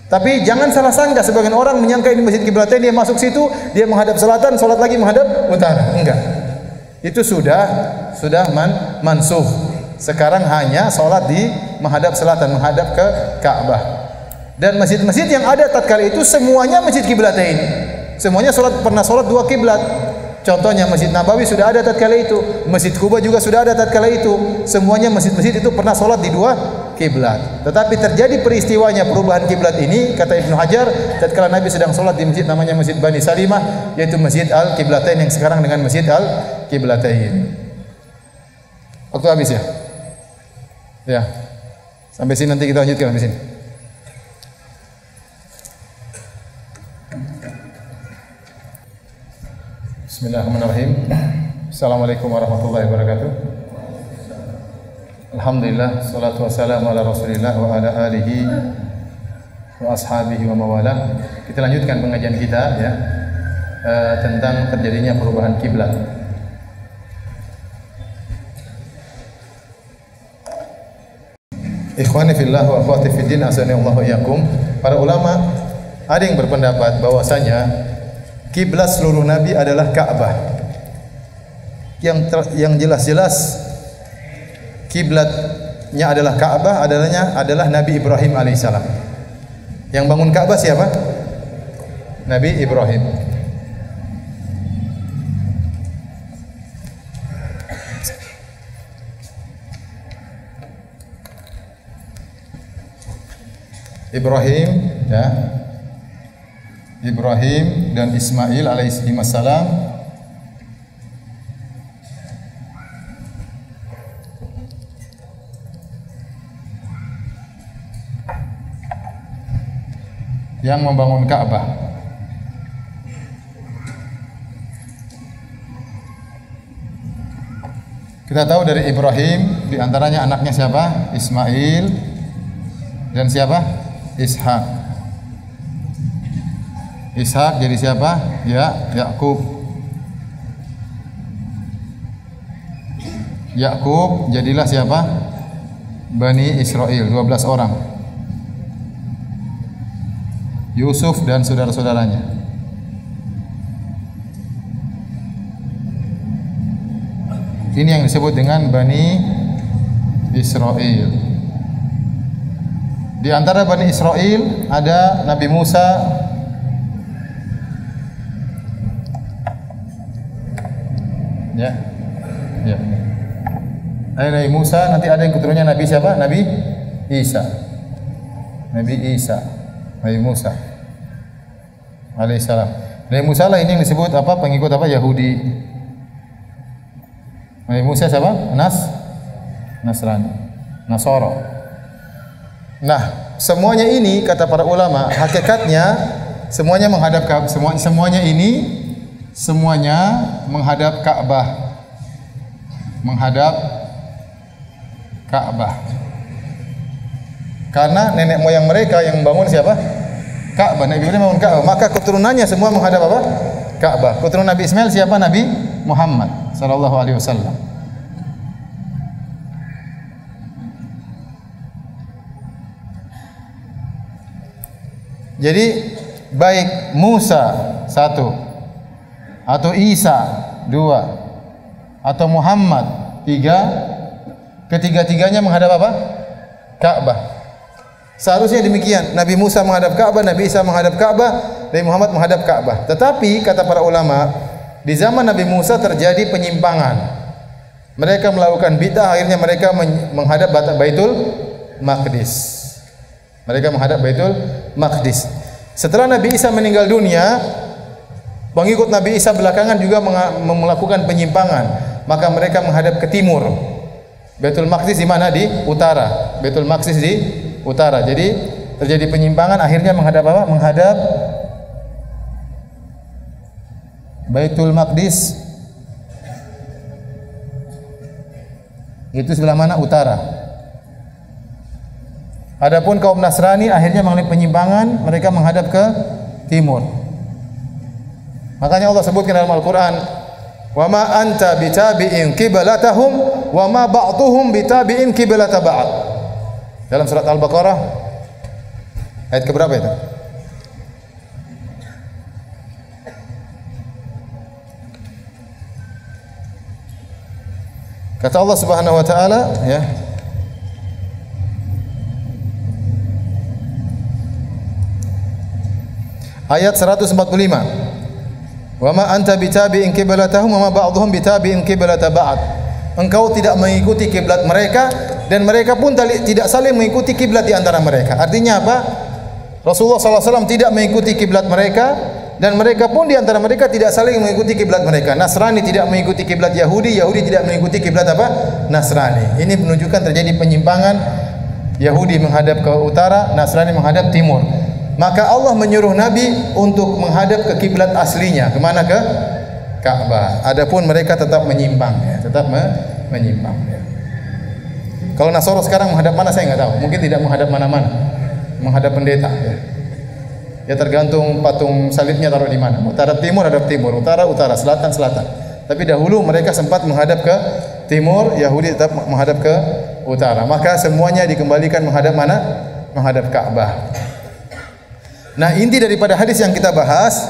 A: Tapi jangan salah sangka, sebagian orang menyangka ini Masjid Qiblatain, dia masuk situ, dia menghadap selatan, salat lagi menghadap utara. Enggak. Itu sudah mansuh. Sekarang hanya salat di menghadap selatan, menghadap ke Ka'bah. Dan masjid-masjid yang ada tatkala itu semuanya Masjid Qiblatain. Semuanya pernah salat 2 kiblat. Contohnya Masjid Nabawi sudah ada tatkala itu, Masjid Kuba juga sudah ada tatkala itu. Semuanya masjid-masjid itu pernah salat di 2 kiblat. Tetapi terjadi peristiwanya perubahan kiblat ini, kata Ibnu Hajar, tatkala Nabi sedang salat di masjid namanya Masjid Bani Salimah, yaitu Masjid Al-Qiblatain yang sekarang dengan Masjid Al-Qiblatain. Waktu habis ya? Ya. Sampai sini nanti kita lanjutkan habis ini. Bismillahirrahmanirrahim. Assalamualaikum warahmatullahi wabarakatuh. Alhamdulillah, salatu wassalamu ala Rasulillah wa ala alihi wa ashabihi wa mawalah. Kita lanjutkan pengajian kita ya tentang terjadinya perubahan kiblat. Ikhwani fillah wa akhwati fiddin, azanillahu wa iyyakum. Para ulama ada yang berpendapat bahwasanya kiblat seluruh nabi adalah Ka'bah. Yang jelas-jelas kiblatnya adalah Ka'bah, adalah Nabi Ibrahim alaihissalam. Yang bangun Ka'bah siapa? Nabi Ibrahim. Ibrahim dan Ismail alaihissalam yang membangun Ka'bah. Kita tahu dari Ibrahim, di antaranya anaknya siapa? Ismail dan siapa? Ishak. Ishak jadi siapa? Yakub. Yakub jadilah siapa? Bani Israel, 12 orang. Yusuf dan saudara-saudaranya. Ini yang disebut dengan Bani Israel. Di antara Bani Israel ada Nabi Musa, ya. Ada Nabi Musa, nanti ada yang keturunannya Nabi siapa? Nabi Isa. Nabi Musa alaihissalam. Nabi Musa lah ini yang disebut apa? Pengikut apa? Yahudi. Nabi Musa siapa? Nasrani. Nasoro. Nah, semuanya ini kata para ulama, hakikatnya semuanya menghadap Ka'bah. Semuanya menghadap Ka'bah. Menghadap Ka'bah. Karena nenek moyang mereka yang bangun siapa? Ka'bah. Nabi Ibrahim bangun Ka'bah. Maka keturunannya semua menghadap apa? Ka'bah. Keturunan Nabi Ismail siapa? Nabi Muhammad sallallahu alaihi wasallam. Jadi baik Musa 1 atau Isa 2 atau Muhammad 3, ketiga-tiganya menghadap apa? Ka'bah. Seharusnya demikian. Nabi Musa menghadap Ka'bah, Nabi Isa menghadap Ka'bah, Nabi Muhammad menghadap Ka'bah. Tetapi kata para ulama, di zaman Nabi Musa terjadi penyimpangan. Mereka melakukan bid'ah, akhirnya mereka menghadap Baitul Maqdis. Mereka menghadap Baitul Maqdis. Setelah Nabi Isa meninggal dunia, pengikut Nabi Isa belakangan juga melakukan penyimpangan. Maka mereka menghadap ke timur. Baitul Maqdis di mana? Di utara. Baitul Maqdis di utara. Jadi terjadi penyimpangan, akhirnya menghadap apa? Menghadap Baitul Maqdis. Itu sebelah mana? Utara. Adapun kaum Nasrani akhirnya mengalami penyimpangan, mereka menghadap ke timur. Makanya Allah sebutkan dalam Al-Qur'an, "Wa ma anta bitabi'in qiblatahum wa ma ba'dhum bitabi'in qiblata ba'd." Dalam surat Al-Baqarah ayat ke berapa itu? Kata Allah Subhanahu wa taala, ya. Ayat 145. Wa ma anta bitabi'in qiblatahum wa ma ba'dhum bitabi'in qiblata ba'd. Engkau tidak mengikuti kiblat mereka dan mereka pun tidak saling mengikuti kiblat di antara mereka. Artinya apa? Rasulullah SAW tidak mengikuti kiblat mereka dan mereka pun di antara mereka tidak saling mengikuti kiblat mereka. Nasrani tidak mengikuti kiblat Yahudi, Yahudi tidak mengikuti kiblat apa? Nasrani. Ini menunjukkan terjadi penyimpangan. Yahudi menghadap ke utara, Nasrani menghadap timur. Maka Allah menyuruh Nabi untuk menghadap ke kiblat aslinya. Kemana? Ke Ka'bah. Adapun mereka tetap menyimpang, ya, tetap menyimpang. Ya. Kalau Nasoro sekarang menghadap mana saya nggak tahu. Mungkin tidak menghadap mana-mana, menghadap pendeta. Ya. Ya tergantung patung salibnya taruh di mana. Utara timur, hadap timur, utara utara, selatan selatan. Tapi dahulu mereka sempat menghadap ke timur, Yahudi tetap menghadap ke utara. Maka semuanya dikembalikan menghadap mana? Menghadap Ka'bah. Nah, inti daripada hadis yang kita bahas,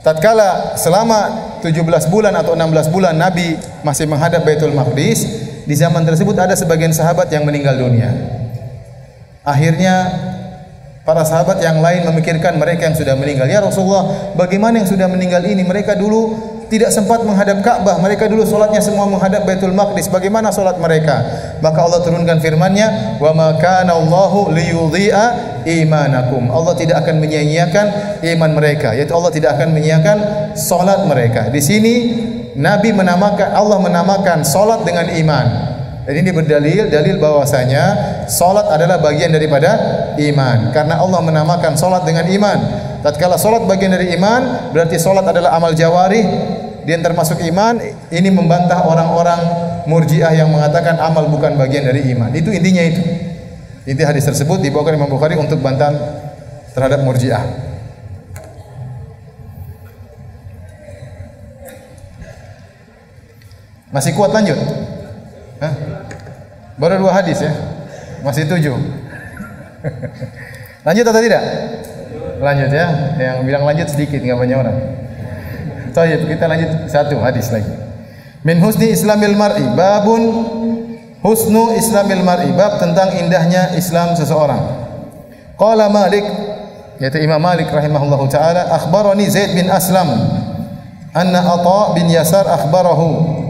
A: tatkala selama 17 bulan atau 16 bulan Nabi masih menghadap Baitul Maqdis, di zaman tersebut ada sebagian sahabat yang meninggal dunia. Akhirnya para sahabat yang lain memikirkan mereka yang sudah meninggal. Ya Rasulullah, bagaimana yang sudah meninggal ini? Mereka dulu tidak sempat menghadap Ka'bah. Mereka dulu solatnya semua menghadap Baitul Maqdis. Bagaimana solat mereka? Maka Allah turunkan firman-Nya, "Wa ma kana Allahu liyudhi'a imanakum." Allah tidak akan menyia-nyiakan iman mereka. Yaitu Allah tidak akan menyia-nyiakan solat mereka. Di sini Nabi menamakan, Allah menamakan solat dengan iman. Dan ini dalil bahwasanya solat adalah bagian daripada iman. Karena Allah menamakan solat dengan iman. Tatkala solat bagian dari iman, berarti solat adalah amal jawarih, dia termasuk iman. Ini membantah orang-orang Murji'ah yang mengatakan amal bukan bagian dari iman. Itu intinya itu. Inti hadis tersebut dibawakan Imam Bukhari untuk bantahan terhadap Murji'ah. Masih kuat lanjut? Hah? Baru 2 hadis ya? Masih 7. Lanjut atau tidak? Lanjut ya. Yang bilang lanjut sedikit, enggak banyak orang. Baik, kita lanjut 1 hadis lagi. Min husni islamil mar'i, babun husnu islamil mar'i, bab tentang indahnya Islam seseorang. Qala Malik, yaitu Imam Malik rahimahullahu taala, akhbarani Zaid bin Aslam anna Atha bin Yasar akhbarahu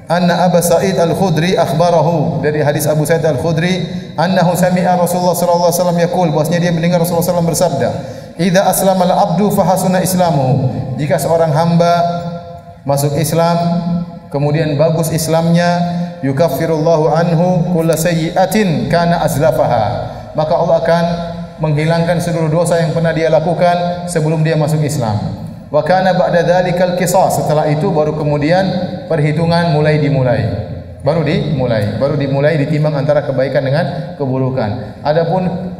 A: anna Abu Sa'id Al-Khudri akhbarahu, dari hadis Abu Sa'id Al-Khudri, annahu sami'a Rasulullah sallallahu alaihi wasallam yaqul, bahwasanya dia mendengar Rasulullah sallallahu alaihi wasallam bersabda, idza aslama al-'abdu fa hasuna islamuhu, jika seorang hamba masuk Islam kemudian bagus Islamnya, yukaffirullahu anhu kulla sayyi'atin kana azlafaha, maka Allah akan menghilangkan seluruh dosa yang pernah dia lakukan sebelum dia masuk Islam. Wa kana ba'da dzalikal qisas, setelah itu baru kemudian perhitungan baru dimulai ditimbang antara kebaikan dengan keburukan. Adapun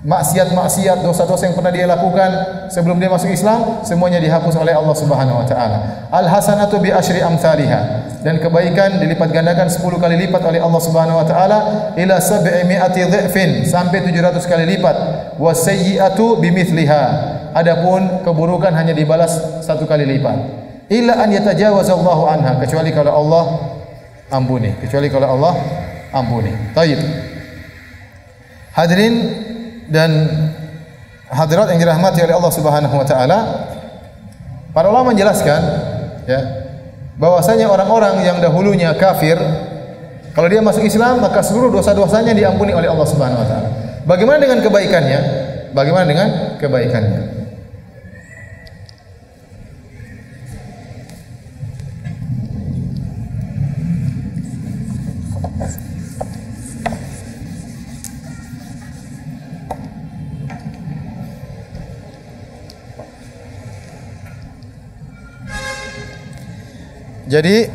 A: maksiat-maksiat, dosa-dosa yang pernah dia lakukan sebelum dia masuk Islam, semuanya dihapus oleh Allah Subhanahu wa taala. Al hasanatu bi asyri amsalha, dan kebaikan dilipat gandakan 10 kali lipat oleh Allah Subhanahu wa taala, ila 700 dhifin, sampai 700 kali lipat. Was sayyi'atu bimithliha, adapun keburukan hanya dibalas 1 kali lipat. Illa an yatajawazallahu anha, kecuali kalau Allah ampuni, Taib. Hadirin dan hadirat yang dirahmati oleh Allah Subhanahu wa taala, para ulama menjelaskan ya, bahwasanya orang-orang yang dahulunya kafir, kalau dia masuk Islam maka seluruh dosa-dosanya diampuni oleh Allah Subhanahu wa taala. Bagaimana dengan kebaikannya? Jadi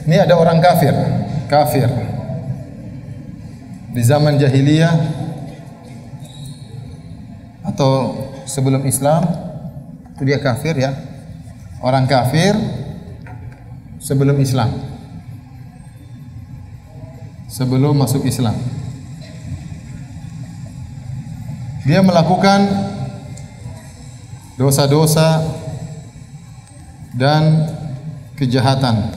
A: ini ada orang kafir di zaman jahiliyah atau sebelum Islam, itu dia kafir ya. Orang kafir sebelum Islam, sebelum masuk Islam, dia melakukan dosa-dosa dan kejahatan,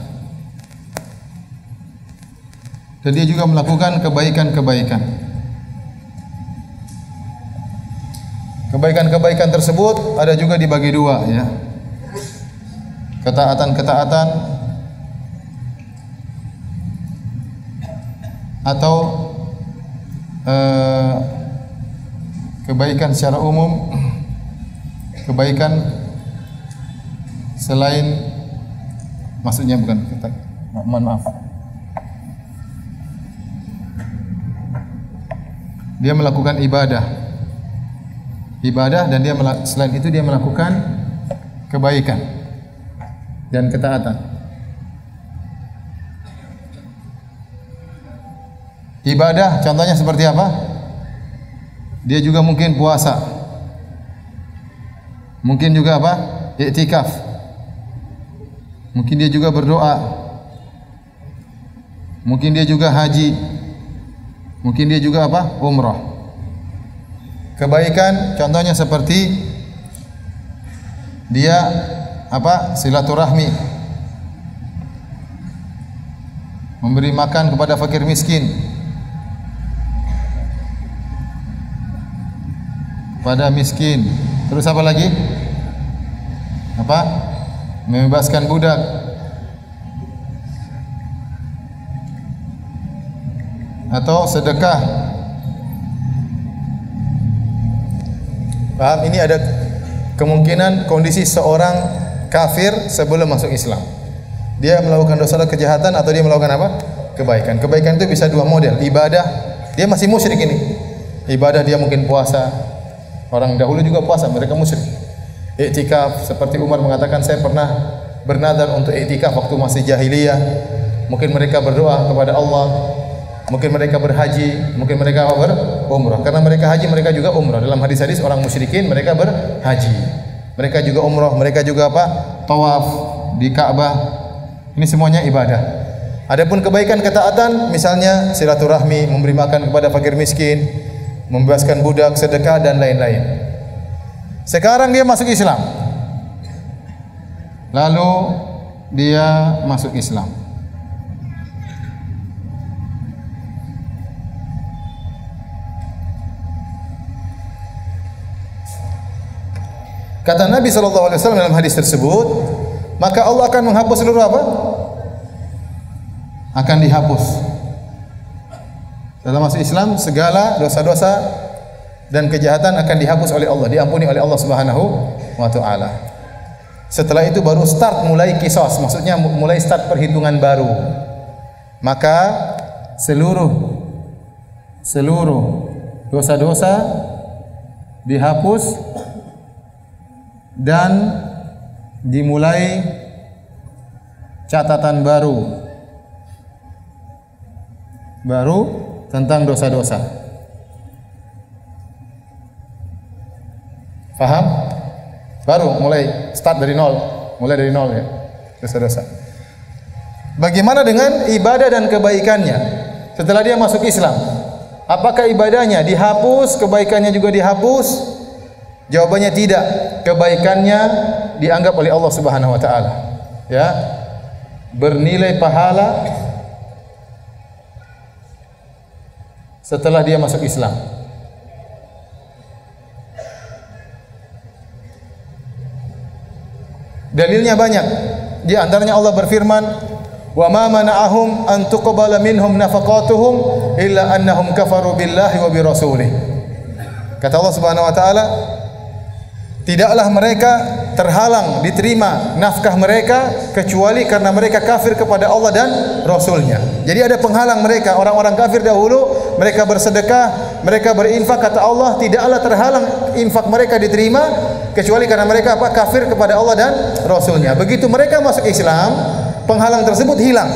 A: dan dia juga melakukan kebaikan-kebaikan. Kebaikan-kebaikan tersebut ada juga dibagi dua ya. Ketaatan-ketaatan atau kebaikan secara umum, kebaikan selain, maksudnya bukan mohon maaf. Dia melakukan ibadah dan dia selain itu dia melakukan kebaikan dan ketaatan. Ibadah contohnya seperti apa? Dia juga mungkin puasa. Mungkin juga apa? Iktikaf. Mungkin dia juga berdoa. Mungkin dia juga haji. Mungkin dia juga apa? Umrah. Kebaikan contohnya seperti dia apa? Silaturahmi. Memberi makan kepada fakir miskin. Pada miskin. Terus apa lagi? Apa? Membebaskan budak. Atau sedekah. Paham? Ini ada kemungkinan kondisi seorang kafir sebelum masuk Islam. Dia melakukan dosa kejahatan atau dia melakukan apa? Kebaikan. Kebaikan itu bisa dua model. Ibadah, dia masih musyrik ini. Ibadah dia mungkin puasa. Orang dahulu juga puasa, mereka musyrik. Iktikaf, seperti Umar mengatakan, saya pernah bernadar untuk iktikaf waktu masih jahiliyah. Mungkin mereka berdoa kepada Allah. Mungkin mereka berhaji, mungkin mereka berumrah. Karena mereka haji, mereka juga umrah. Dalam hadis-hadis orang musyrikin mereka berhaji. Mereka juga umrah, mereka juga apa? Tawaf di Ka'bah. Ini semuanya ibadah. Adapun kebaikan ketaatan, misalnya silaturahmi, memberi makan kepada fakir miskin, membebaskan budak, sedekah dan lain-lain. Sekarang dia masuk Islam. Lalu dia masuk Islam. Kata Nabi SAW dalam hadis tersebut, maka Allah akan menghapus seluruh apa? Akan dihapus. Dalam masuk Islam, segala dosa-dosa dan kejahatan akan dihapus oleh Allah, diampuni oleh Allah Subhanahu wa taala. Setelah itu baru mulai kisos, maksudnya mulai start perhitungan baru. Maka seluruh dosa-dosa dihapus dan dimulai catatan baru tentang dosa-dosa. Faham? Baru mulai start dari nol ya, dosa-dosa. Bagaimana dengan ibadah dan kebaikannya setelah dia masuk Islam? Apakah ibadahnya dihapus, kebaikannya juga dihapus? Jawabannya tidak. Kebaikannya dianggap oleh Allah Subhanahu wa taala, ya, bernilai pahala setelah dia masuk Islam. Dalilnya banyak. Di antaranya Allah berfirman, "Wa ma mana'ahum an tuqbala minhum nafaqatuhum illa annahum kafaru billahi wa bi rasulih." Kata Allah Subhanahu wa taala, tidaklah mereka terhalang diterima nafkah mereka kecuali karena mereka kafir kepada Allah dan Rasulnya. Jadi ada penghalang mereka. Orang-orang kafir dahulu mereka bersedekah, mereka berinfak, kata Allah tidaklah terhalang infak mereka diterima kecuali karena mereka apa? Kafir kepada Allah dan Rasulnya. Begitu mereka masuk Islam, penghalang tersebut hilang.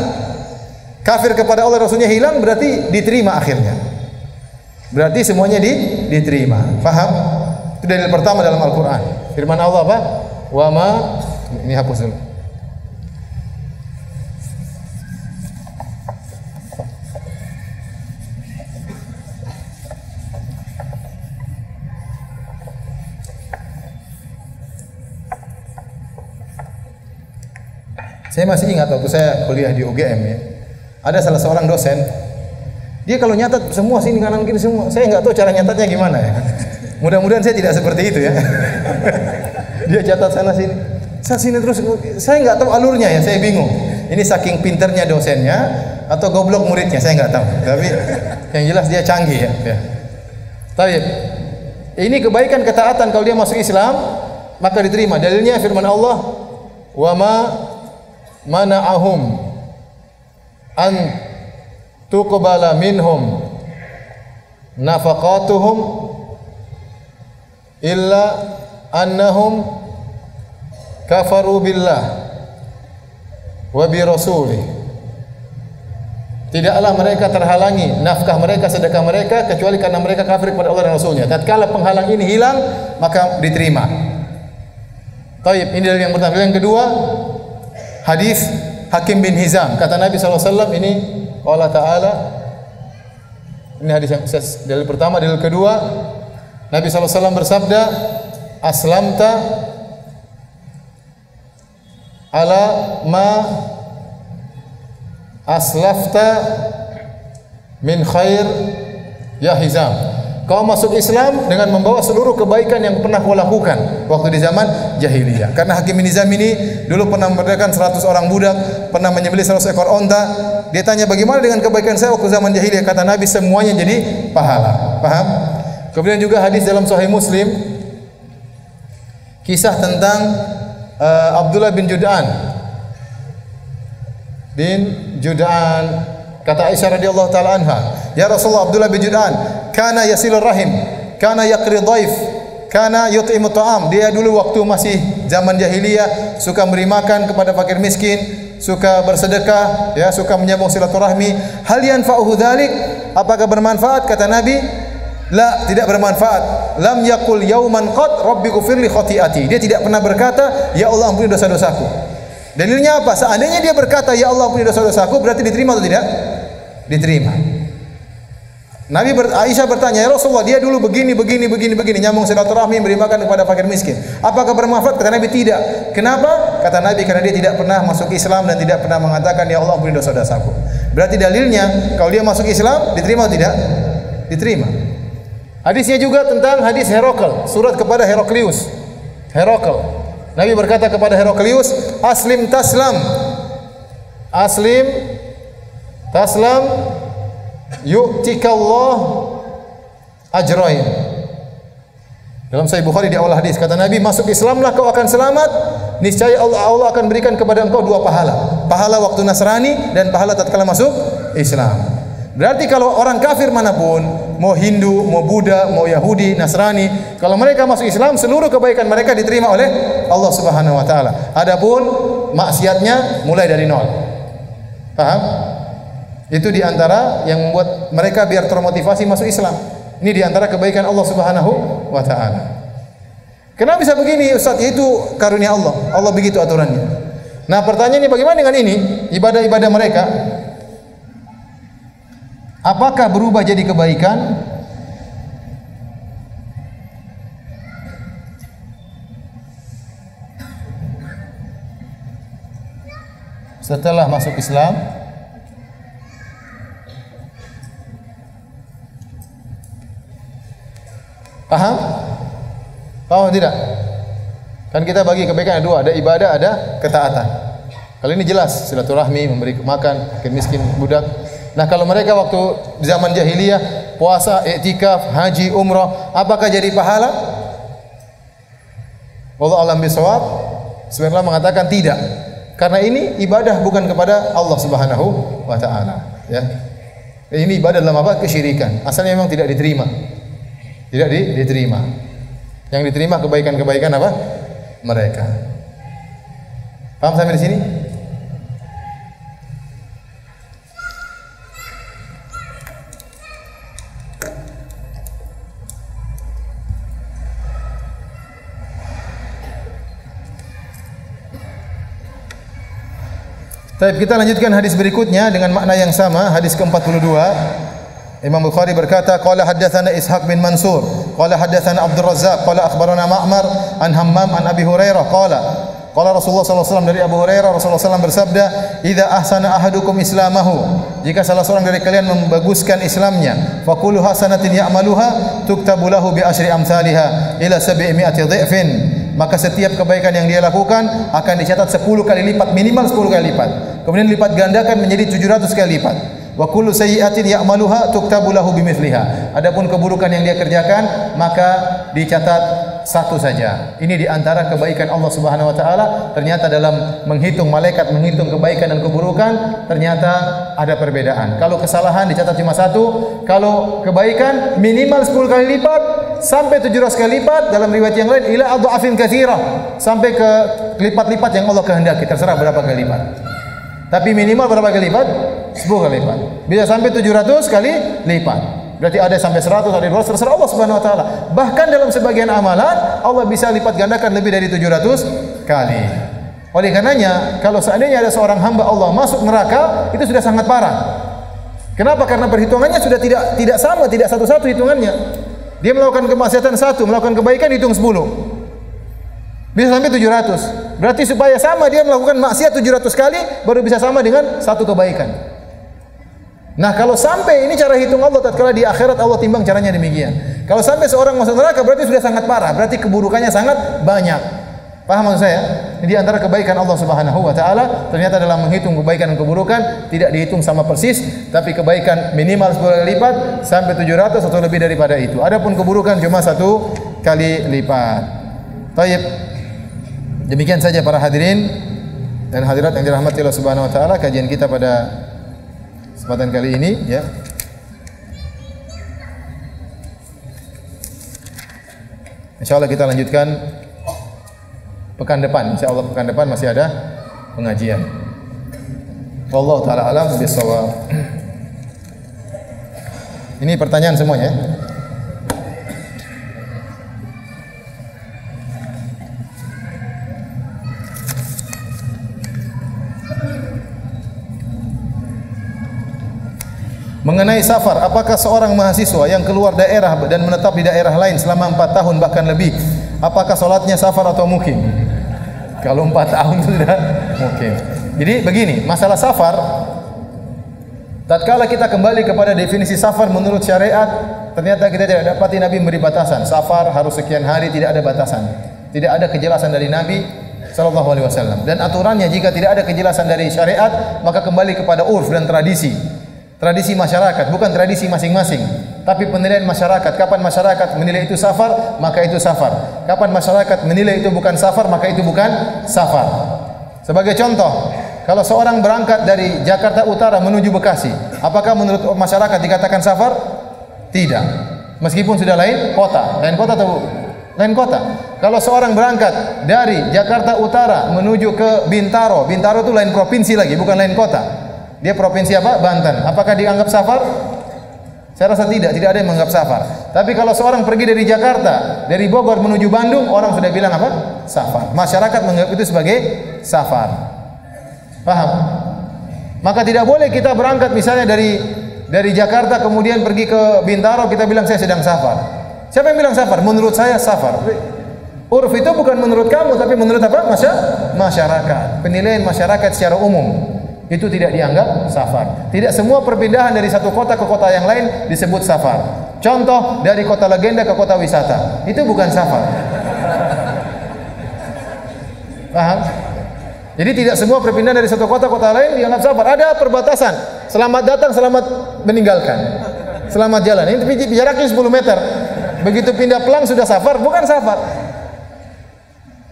A: Kafir kepada Allah Rasulnya hilang, berarti diterima akhirnya. Berarti semuanya diterima. Paham? Itu dalil pertama dalam Al-Quran. Firman Allah apa? Wa ma, ini hapus dulu. Saya masih ingat waktu saya kuliah di UGM ya. Ada salah seorang dosen, dia kalau nyatat semua sini kanan kiri semua. Saya nggak tahu cara nyatatnya gimana ya. Mudah-mudahan saya tidak seperti itu ya. Dia catat sana sini terus. Saya nggak tahu alurnya ya, saya bingung. Ini saking pinternya dosennya atau goblok muridnya, saya nggak tahu. Tapi yang jelas dia canggih ya. Baik. Ini kebaikan ketaatan kalau dia masuk Islam maka diterima. Dalilnya firman Allah, wa ma mana'ahum an tuqbala minhum nafaqatuhum illa annahum kafaru billah wa bi rasulih. Tidaklah mereka terhalangi nafkah mereka, sedekah mereka kecuali karena mereka kafir kepada Allah dan Rasulnya. Tatkala penghalang ini hilang maka diterima. Taib, ini dalil yang pertama. Yang kedua, hadis Hakim bin Hizam, kata Nabi SAW ini Allah Ta'ala, ini hadis yang dalil pertama. Dalil kedua, Nabi SAW bersabda, aslamta ala ma aslafta min khair ya Hizam. Kau masuk Islam dengan membawa seluruh kebaikan yang pernah kau lakukan waktu di zaman jahiliyah. Karena Hakim bin Hizam ini dulu pernah memerdekakan 100 orang budak, pernah menyembelih 100 ekor onta. Dia tanya bagaimana dengan kebaikan saya waktu zaman jahiliyah? Kata Nabi, semuanya jadi pahala. Paham? Kemudian juga hadis dalam Sahih Muslim, kisah tentang Abdullah bin Jud'an. Kata Aisyah radhiyallahu taala anha, ya Rasulullah, Abdullah bin Jud'an kana yasilur rahim, kana yaqri dhaif, kana yut'imu ta'am. Dia dulu waktu masih zaman jahiliyah suka memberi makan kepada fakir miskin, suka bersedekah, ya, suka menyambung silaturahmi. Hal yanfa'uhu dzalik? Apakah bermanfaat? Kata Nabi, la, tidak bermanfaat. Lam yaqul yauman qad rabbighfirli khati'ati. Dia tidak pernah berkata, ya Allah ampuni dosa-dosaku. Dalilnya apa? Seandainya dia berkata, ya Allah ampuni dosa-dosaku, berarti diterima atau tidak? Diterima. Aisyah bertanya, ya Rasulullah, dia dulu begini, nyambung silaturahmi, beri makan kepada fakir miskin. Apakah bermanfaat? Kata Nabi, tidak. Kenapa? Kata Nabi, karena dia tidak pernah masuk Islam dan tidak pernah mengatakan, ya Allah ampuni dosa-dosaku. Berarti dalilnya, kalau dia masuk Islam, diterima atau tidak? Diterima. Hadisnya juga tentang hadis Herakl, surat kepada Heraklius. Herakl. Nabi berkata kepada Heraklius, aslim taslam. Aslim taslam yu'tikallah ajrain. Dalam Sahih Bukhari di awal hadis kata Nabi, masuk Islamlah kau akan selamat, niscaya Allah akan berikan kepada engkau 2 pahala. Pahala waktu Nasrani dan pahala tatkala masuk Islam. Berarti kalau orang kafir manapun, mau Hindu, mau Buddha, mau Yahudi, Nasrani, kalau mereka masuk Islam, seluruh kebaikan mereka diterima oleh Allah Subhanahu wa taala. Adapun maksiatnya mulai dari nol. Paham? Itu di antara yang membuat mereka biar termotivasi masuk Islam. Ini di antara kebaikan Allah Subhanahu wa taala. Kenapa bisa begini, Ustaz? Itu karunia Allah. Allah begitu aturannya. Nah, pertanyaannya bagaimana dengan ini? Ibadah-ibadah mereka apakah berubah jadi kebaikan? Setelah masuk Islam? Paham? Paham tidak? Kan kita bagi kebaikan ada 2, ada ibadah, ada ketaatan. Kalau ini jelas, silaturahmi, memberi makan fakir miskin, budak. Nah, kalau mereka waktu zaman jahiliyah puasa, i'tikaf, haji, umrah, apakah jadi pahala? Wallahu a'lam bishawab. Sebenarnya mengatakan tidak. Karena ini ibadah bukan kepada Allah Subhanahu wa taala, ya. Ini ibadah dalam apa? Kesyirikan. Asalnya memang tidak diterima. Tidak diterima. Yang diterima kebaikan-kebaikan apa? Mereka. Paham sampai di sini? Baik, kita lanjutkan hadis berikutnya dengan makna yang sama, hadis ke-42. Imam Bukhari berkata, qala haddatsana Ishaq bin Mansur, qala haddatsana Abdul Razzaq, qala akhbarana Ma'mar an Hammam an Abi Hurairah qala qala Rasulullah sallallahu alaihi wasallam, dari Abu Hurairah Rasulullah sallallahu bersabda, "Idza ahsana ahadukum islamahu," jika salah seorang dari kalian membaguskan Islamnya, fa kullu hasanatin ya'maluha tuktabu lahu bi asyri amsalha ila 700 dhifin, maka setiap kebaikan yang dia lakukan akan dicatat 10 kali lipat, minimal 10 kali lipat. Kemudian lipat gandakan menjadi 700 kali lipat. Wa kullu sayyi'atin ya'maluha tuktabu lahu bimithliha. Adapun keburukan yang dia kerjakan maka dicatat satu saja. Ini di antara kebaikan Allah Subhanahu wa taala. Ternyata dalam menghitung malaikat menghitung kebaikan dan keburukan ternyata ada perbedaan. Kalau kesalahan dicatat cuma satu, kalau kebaikan minimal 10 kali lipat sampai 700 kali lipat, dalam riwayat yang lain ila adhafin katsirah, sampai ke lipat-lipat yang Allah kehendaki, terserah berapa kali lipat. Tapi minimal berapa kali lipat? 10 kali lipat. Bisa sampai 700 kali lipat. Berarti ada sampai 100, ada 200, terserah Allah Subhanahu wa taala. Bahkan dalam sebagian amalan Allah bisa lipat gandakan lebih dari 700 kali. Oleh karenanya, kalau seandainya ada seorang hamba Allah masuk neraka, itu sudah sangat parah. Kenapa? Karena perhitungannya sudah tidak sama, tidak satu-satu hitungannya. Dia melakukan kemaksiatan 1, melakukan kebaikan hitung 10. Bisa sampai 700. Berarti supaya sama dia melakukan maksiat 700 kali baru bisa sama dengan satu kebaikan. Nah, kalau sampai ini cara hitung Allah tatkala di akhirat Allah timbang caranya demikian. Kalau sampai seorang masuk neraka berarti sudah sangat parah, berarti keburukannya sangat banyak. Paham maksud saya? Di antara kebaikan Allah Subhanahu wa taala ternyata dalam menghitung kebaikan dan keburukan tidak dihitung sama persis, tapi kebaikan minimal 10 kali lipat sampai 700 atau lebih daripada itu. Adapun keburukan cuma 1 kali lipat. Baik. Demikian saja para hadirin dan hadirat yang dirahmati Allah Subhanahu wa taala, kajian kita pada kesempatan kali ini ya. Insyaallah kita lanjutkan pekan depan. Insyaallah pekan depan masih ada pengajian. Wallahu taala alam bisawab. Ini pertanyaan semuanya. Mengenai safar, apakah seorang mahasiswa yang keluar daerah dan menetap di daerah lain selama 4 tahun bahkan lebih, apakah salatnya safar atau mukim? Kalau 4 tahun sudah mukim. Jadi begini, masalah safar, tatkala kita kembali kepada definisi safar menurut syariat, ternyata kita tidak dapati Nabi memberi batasan. Safar harus sekian hari, tidak ada batasan. Tidak ada kejelasan dari Nabi sallallahu alaihi wasallam. Dan aturannya jika tidak ada kejelasan dari syariat, maka kembali kepada urf dan tradisi. Tradisi masyarakat, bukan tradisi masing-masing, tapi penilaian masyarakat. Kapan masyarakat menilai itu safar, maka itu safar. Kapan masyarakat menilai itu bukan safar, maka itu bukan safar. Sebagai contoh, kalau seorang berangkat dari Jakarta Utara menuju Bekasi, apakah menurut masyarakat dikatakan safar? Tidak. Meskipun sudah lain kota. Lain kota atau lain kota? Kalau seorang berangkat dari Jakarta Utara menuju ke Bintaro, Bintaro itu lain provinsi lagi, bukan lain kota. Dia provinsi apa? Banten. Apakah dianggap safar? Saya rasa tidak ada yang menganggap safar. Tapi kalau seorang pergi dari Jakarta, dari Bogor menuju Bandung, orang sudah bilang apa? Safar. Masyarakat menganggap itu sebagai safar. Paham? Maka tidak boleh kita berangkat misalnya dari Jakarta kemudian pergi ke Bintaro, kita bilang saya sedang safar. Siapa yang bilang safar? Menurut saya safar. Urf itu bukan menurut kamu, tapi menurut apa? Masyarakat. Penilaian masyarakat secara umum. Itu tidak dianggap safar. Tidak semua perpindahan dari satu kota ke kota yang lain disebut safar. Contoh, dari kota legenda ke kota wisata, itu bukan safar. Paham? Jadi tidak semua perpindahan dari satu kota ke kota lain dianggap safar. Ada perbatasan. Selamat datang, selamat meninggalkan. Selamat jalan. Ini jaraknya 10 meter. Begitu pindah pelang sudah safar, bukan safar.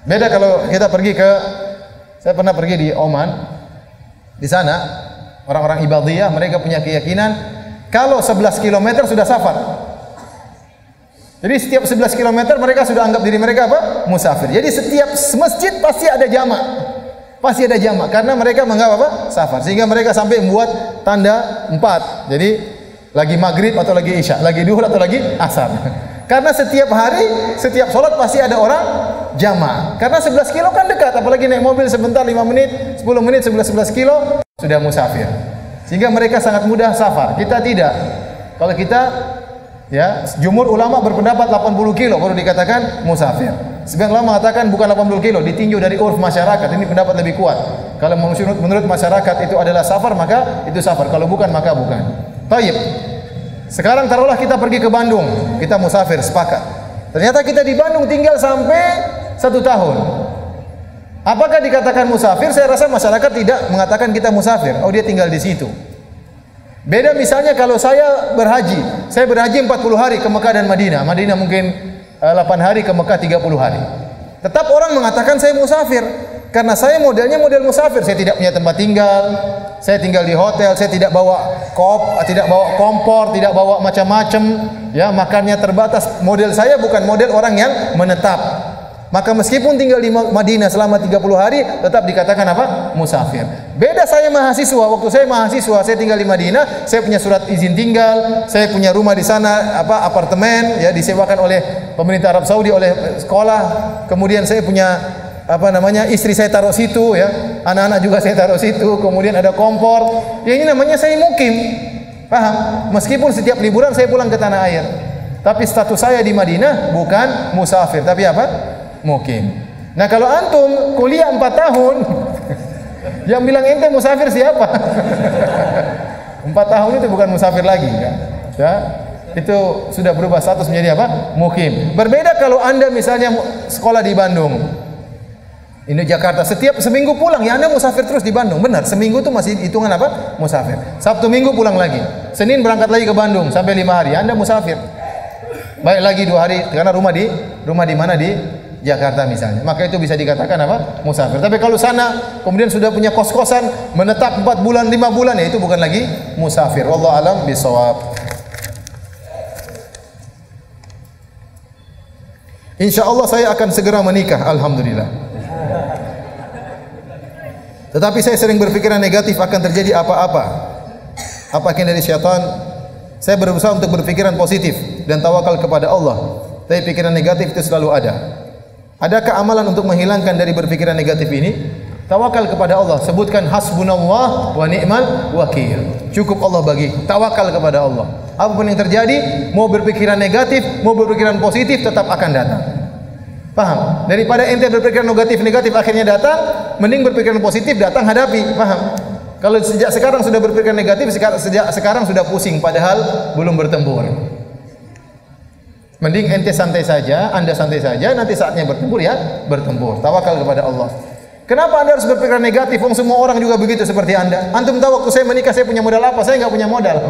A: Beda kalau kita pergi saya pernah pergi di Oman. Di sana orang-orang Ibadiyah mereka punya keyakinan Kalau 11 km sudah safar. Jadi setiap 11 km mereka sudah anggap diri mereka apa? Musafir. Jadi setiap masjid pasti ada jamak. Pasti ada jamak karena mereka menganggap apa? Safar. Sehingga mereka sampai membuat tanda 4. Jadi lagi maghrib atau lagi isya, lagi duhur atau lagi asar. Karena setiap hari, setiap sholat pasti ada orang jamak. Karena 11 kilo kan dekat, apalagi naik mobil sebentar 5 menit, 10 menit, 11 kilo sudah musafir. Sehingga mereka sangat mudah safar. Kita tidak. Kalau kita ya, jumhur ulama berpendapat 80 kilo baru dikatakan musafir. Sebagian ulama mengatakan bukan 80 kilo, ditinjau dari urf masyarakat. Ini pendapat lebih kuat. Kalau menurut masyarakat itu adalah safar, maka itu safar. Kalau bukan, maka bukan. Taib. Sekarang taruhlah kita pergi ke Bandung, kita musafir, sepakat. Ternyata kita di Bandung tinggal sampai 1 tahun. Apakah dikatakan musafir? Saya rasa masyarakat tidak mengatakan kita musafir. Oh, dia tinggal di situ. Beda misalnya kalau saya berhaji 40 hari ke Mekah dan Madinah. Madinah mungkin 8 hari, ke Mekah 30 hari. Tetap orang mengatakan saya musafir. Karena saya modelnya model musafir. Saya tidak punya tempat tinggal. Saya tinggal di hotel. Saya tidak bawa tidak bawa kompor, tidak bawa macam-macam. Ya, makannya terbatas. Model saya bukan model orang yang menetap. Maka meskipun tinggal di Madinah selama 30 hari tetap dikatakan apa? Musafir. Beda saya mahasiswa. Waktu saya mahasiswa, saya tinggal di Madinah, saya punya surat izin tinggal, saya punya rumah di sana, apartemen ya, disewakan oleh pemerintah Arab Saudi, oleh sekolah. Kemudian saya punya istri saya taruh situ ya. Anak-anak juga saya taruh situ. Kemudian ada kompor. Ya, ini namanya saya mukim. Paham? Meskipun setiap liburan saya pulang ke tanah air. Tapi status saya di Madinah bukan musafir, tapi apa? Mukim. Nah, kalau antum kuliah 4 tahun, yang bilang ente musafir siapa? 4 tahun itu bukan musafir lagi kan? Ya, itu sudah berubah status menjadi apa? Mukim. Berbeda kalau Anda misalnya sekolah di Bandung. Ini Jakarta, setiap seminggu pulang, ya Anda musafir terus di Bandung. Benar, seminggu itu masih hitungan apa? Musafir. Sabtu Minggu pulang lagi. Senin berangkat lagi ke Bandung sampai 5 hari. Anda musafir. Baik lagi 2 hari karena rumah di mana? Di Jakarta misalnya. Maka itu bisa dikatakan apa? Musafir. Tapi kalau sana kemudian sudah punya kos-kosan, menetap 4 bulan, 5 bulan, ya itu bukan lagi musafir. Wallahu alam bisawab. Insyaallah saya akan segera menikah, alhamdulillah. Tetapi saya sering berpikiran negatif akan terjadi apa-apa. Apakah dari syaitan? Saya berusaha untuk berpikiran positif dan tawakal kepada Allah. Tapi pikiran negatif itu selalu ada. Adakah amalan untuk menghilangkan dari berpikiran negatif ini? Tawakal kepada Allah. Sebutkan hasbunallah wa ni'mal wakil. Cukup Allah bagiku. Tawakal kepada Allah. Apapun yang terjadi, mau berpikiran negatif, mau berpikiran positif, tetap akan datang. Paham? Daripada ente berpikiran negatif akhirnya datang, mending berpikiran positif, datang hadapi. Paham? Kalau sejak sekarang sudah berpikiran negatif, sejak sekarang sudah pusing padahal belum bertempur. Mending ente santai saja, Anda santai saja, nanti saatnya bertempur ya, bertempur. Tawakal kepada Allah. Kenapa Anda harus berpikiran negatif? Semua orang juga begitu seperti Anda. Antum tahu waktu saya menikah saya punya modal apa? Saya enggak punya modal.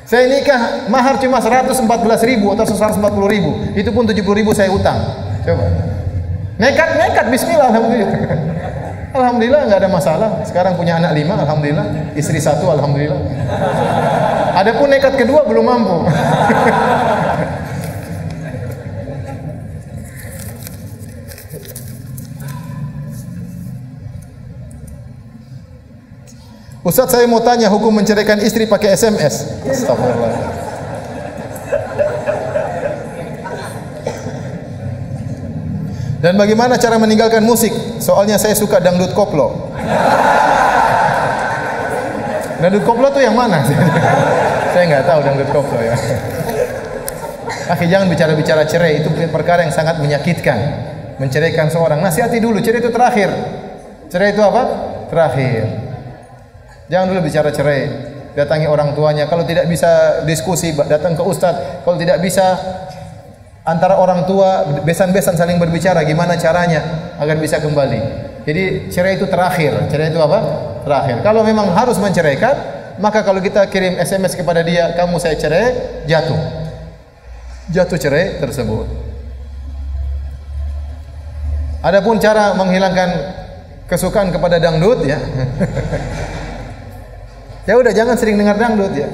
A: Saya nikah mahar cuma 114.000 atau 140.000. Itu pun 70.000 saya utang. Coba. Nekat bismillah, alhamdulillah. Alhamdulillah enggak ada masalah. Sekarang punya anak 5, alhamdulillah. Istri 1, alhamdulillah. Adapun nekat kedua belum mampu. Ustaz, saya mau tanya hukum menceraikan istri pakai SMS. Astagfirullah. Dan bagaimana cara meninggalkan musik? Soalnya saya suka dangdut koplo. Dangdut koplo tuh yang mana? Saya nggak tahu dangdut koplo ya. Akhi, jangan bicara-bicara cerai, itu perkara yang sangat menyakitkan. Menceraikan seorang, nasihati dulu, cerai itu terakhir. Cerai itu apa? Terakhir. Jangan dulu bicara cerai, datangi orang tuanya. Kalau tidak bisa diskusi, datang ke ustaz. Kalau tidak bisa, antara orang tua besan-besan saling berbicara gimana caranya agar bisa kembali. Jadi cerai itu terakhir. Cerai itu apa? Terakhir. Kalau memang harus menceraikan, maka kalau kita kirim SMS kepada dia, kamu saya cerai, jatuh cerai tersebut. Adapun cara menghilangkan kesukaan kepada dangdut ya. Ya udah jangan sering dengar dangdut ya.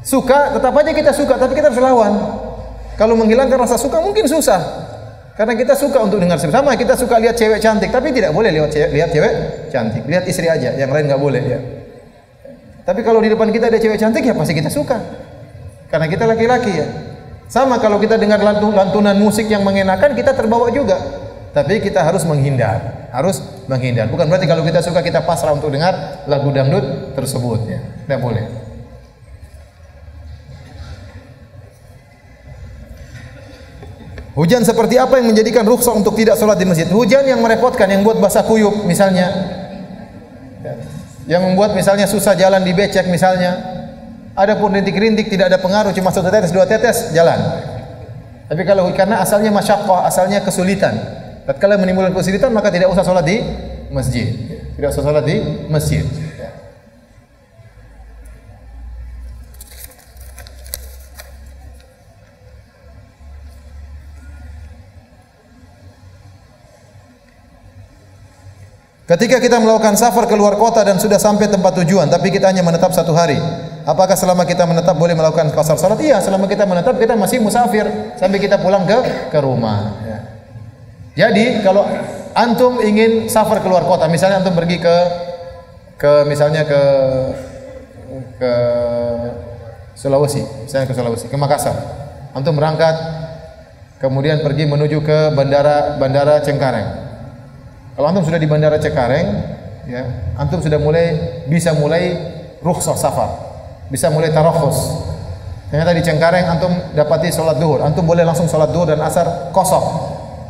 A: Suka, tetap aja kita suka, tapi kita harus lawan. Kalau menghilangkan rasa suka mungkin susah. Karena kita suka untuk dengar sama, kita suka lihat cewek cantik, tapi tidak boleh lihat cewek cantik. Lihat istri aja, yang lain nggak boleh ya. Tapi kalau di depan kita ada cewek cantik ya pasti kita suka. Karena kita laki-laki ya. Sama kalau kita dengar lantunan musik yang mengenakan, kita terbawa juga. Tapi kita harus menghindar. Harus menghindar. Bukan berarti kalau kita suka kita pasrah untuk dengar lagu dangdut tersebut ya. Tidak boleh. Hujan seperti apa yang menjadikan rukhsah untuk tidak sholat di masjid? Hujan yang merepotkan, yang buat basah kuyup misalnya. Yang membuat misalnya susah jalan di becek misalnya. Adapun rintik-rintik tidak ada pengaruh, cuma satu tetes, dua tetes jalan. Tapi kalau karena asalnya masyaqqah, asalnya kesulitan. Tatkala menimbulkan kesulitan maka tidak usah sholat di masjid. Tidak usah sholat di masjid. Ketika kita melakukan safar keluar kota dan sudah sampai tempat tujuan, tapi kita hanya menetap 1 hari, apakah selama kita menetap boleh melakukan qasar salat? Iya, selama kita menetap kita masih musafir sampai kita pulang ke rumah. Ya. Jadi kalau antum ingin safar keluar kota, misalnya antum pergi ke Sulawesi, misalnya ke Sulawesi, ke Makassar, antum berangkat, kemudian pergi menuju ke bandara Cengkareng. Kalau antum sudah di Bandara Cengkareng, ya, antum sudah bisa mulai rukhsah safar, bisa mulai tarakhus. Ternyata di Cengkareng antum dapati sholat duhur, antum boleh langsung sholat duhur dan asar kosong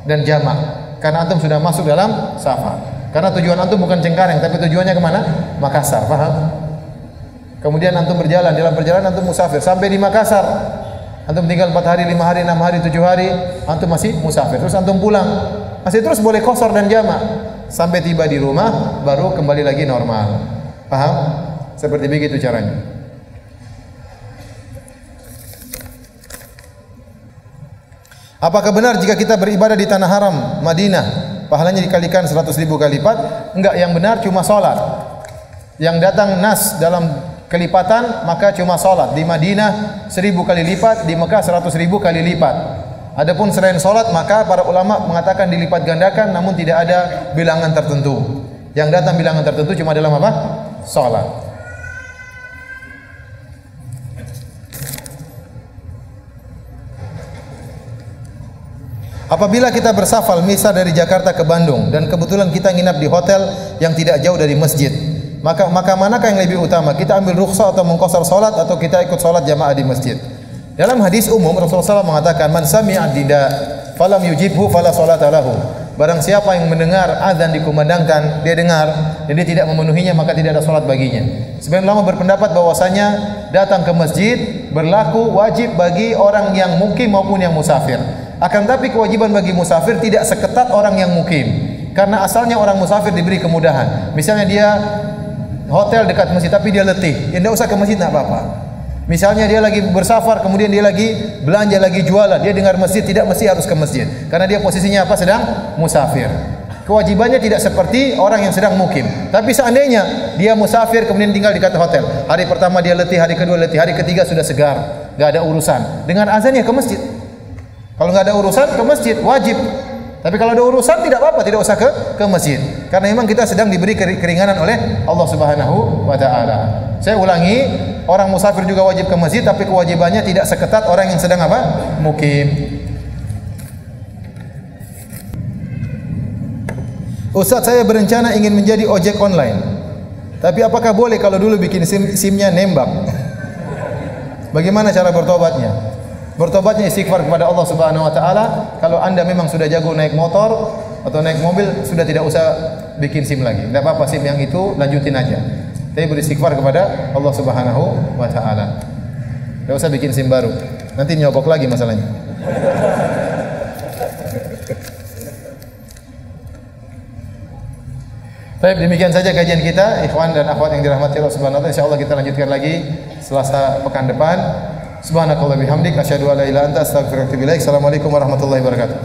A: dan jamak, karena antum sudah masuk dalam safar. Karena tujuan antum bukan Cengkareng, tapi tujuannya kemana? Makassar, paham? Kemudian antum berjalan, dalam perjalanan antum musafir sampai di Makassar. Antum tinggal 4 hari, 5 hari, 6 hari, 7 hari, antum masih musafir. Terus antum pulang. Masih terus boleh qasar dan jamak sampai tiba di rumah baru kembali lagi normal. Paham? Seperti begitu caranya. Apakah benar jika kita beribadah di tanah haram Madinah pahalanya dikalikan 100.000 kali lipat? Enggak, yang benar cuma salat. Yang datang nas dalam kelipatan maka cuma salat. Di Madinah 1.000 kali lipat, di Mekah 100.000 kali lipat. Adapun selain salat maka para ulama mengatakan dilipat gandakan namun tidak ada bilangan tertentu. Yang datang bilangan tertentu cuma dalam apa? Salat. Apabila kita bersafar misal dari Jakarta ke Bandung dan kebetulan kita nginap di hotel yang tidak jauh dari masjid, maka manakah yang lebih utama? Kita ambil rukhsah atau mengqasar salat atau kita ikut salat jamaah di masjid? Dalam hadis umum Rasulullah SAW mengatakan man sami'a nida falam yujibhu fala salata lahu. Barang siapa yang mendengar azan dikumandangkan, dia dengar dan dia tidak memenuhinya maka tidak ada salat baginya. Sebagian ulama berpendapat bahwasanya datang ke masjid berlaku wajib bagi orang yang mukim maupun yang musafir. Akan tapi kewajiban bagi musafir tidak seketat orang yang mukim. Karena asalnya orang musafir diberi kemudahan. Misalnya dia hotel dekat masjid tapi dia letih, ya tidak usah ke masjid, tidak apa-apa. Misalnya dia lagi bersafar, kemudian dia lagi belanja, lagi jualan, dia dengar masjid, tidak mesti harus ke masjid. Karena dia posisinya apa? Sedang musafir. Kewajibannya tidak seperti orang yang sedang mukim. Tapi seandainya dia musafir kemudian tinggal dekat hotel, hari pertama dia letih, hari kedua letih, hari ketiga sudah segar, enggak ada urusan. Dengan azannya ke masjid. Kalau enggak ada urusan ke masjid wajib. Tapi kalau ada urusan tidak apa-apa, tidak usah ke masjid. Karena memang kita sedang diberi keringanan oleh Allah Subhanahu wa taala. Saya ulangi, orang musafir juga wajib ke masjid tapi kewajibannya tidak seketat orang yang sedang apa? Mukim. Ustaz, saya berencana ingin menjadi ojek online. Tapi apakah boleh kalau dulu bikin SIM-nya nembak? Bagaimana cara bertobatnya? Bertobatnya istighfar kepada Allah Subhanahu wa taala. Kalau Anda memang sudah jago naik motor atau naik mobil, sudah tidak usah bikin SIM lagi. Tidak apa-apa, SIM yang itu lanjutin aja. Tapi beristighfar kepada Allah Subhanahu wa taala. Tidak usah bikin SIM baru. Nanti nyogok lagi masalahnya. Baik, demikian saja kajian kita, ikhwan dan akhwat yang dirahmati Allah Subhanahu wa taala. Insyaallah kita lanjutkan lagi Selasa pekan depan. Subhanakallah bihamdik asyhadu an la ilaha illa anta astaghfiruka wa atubu ilaik. Assalamualaikum warahmatullahi wabarakatuh.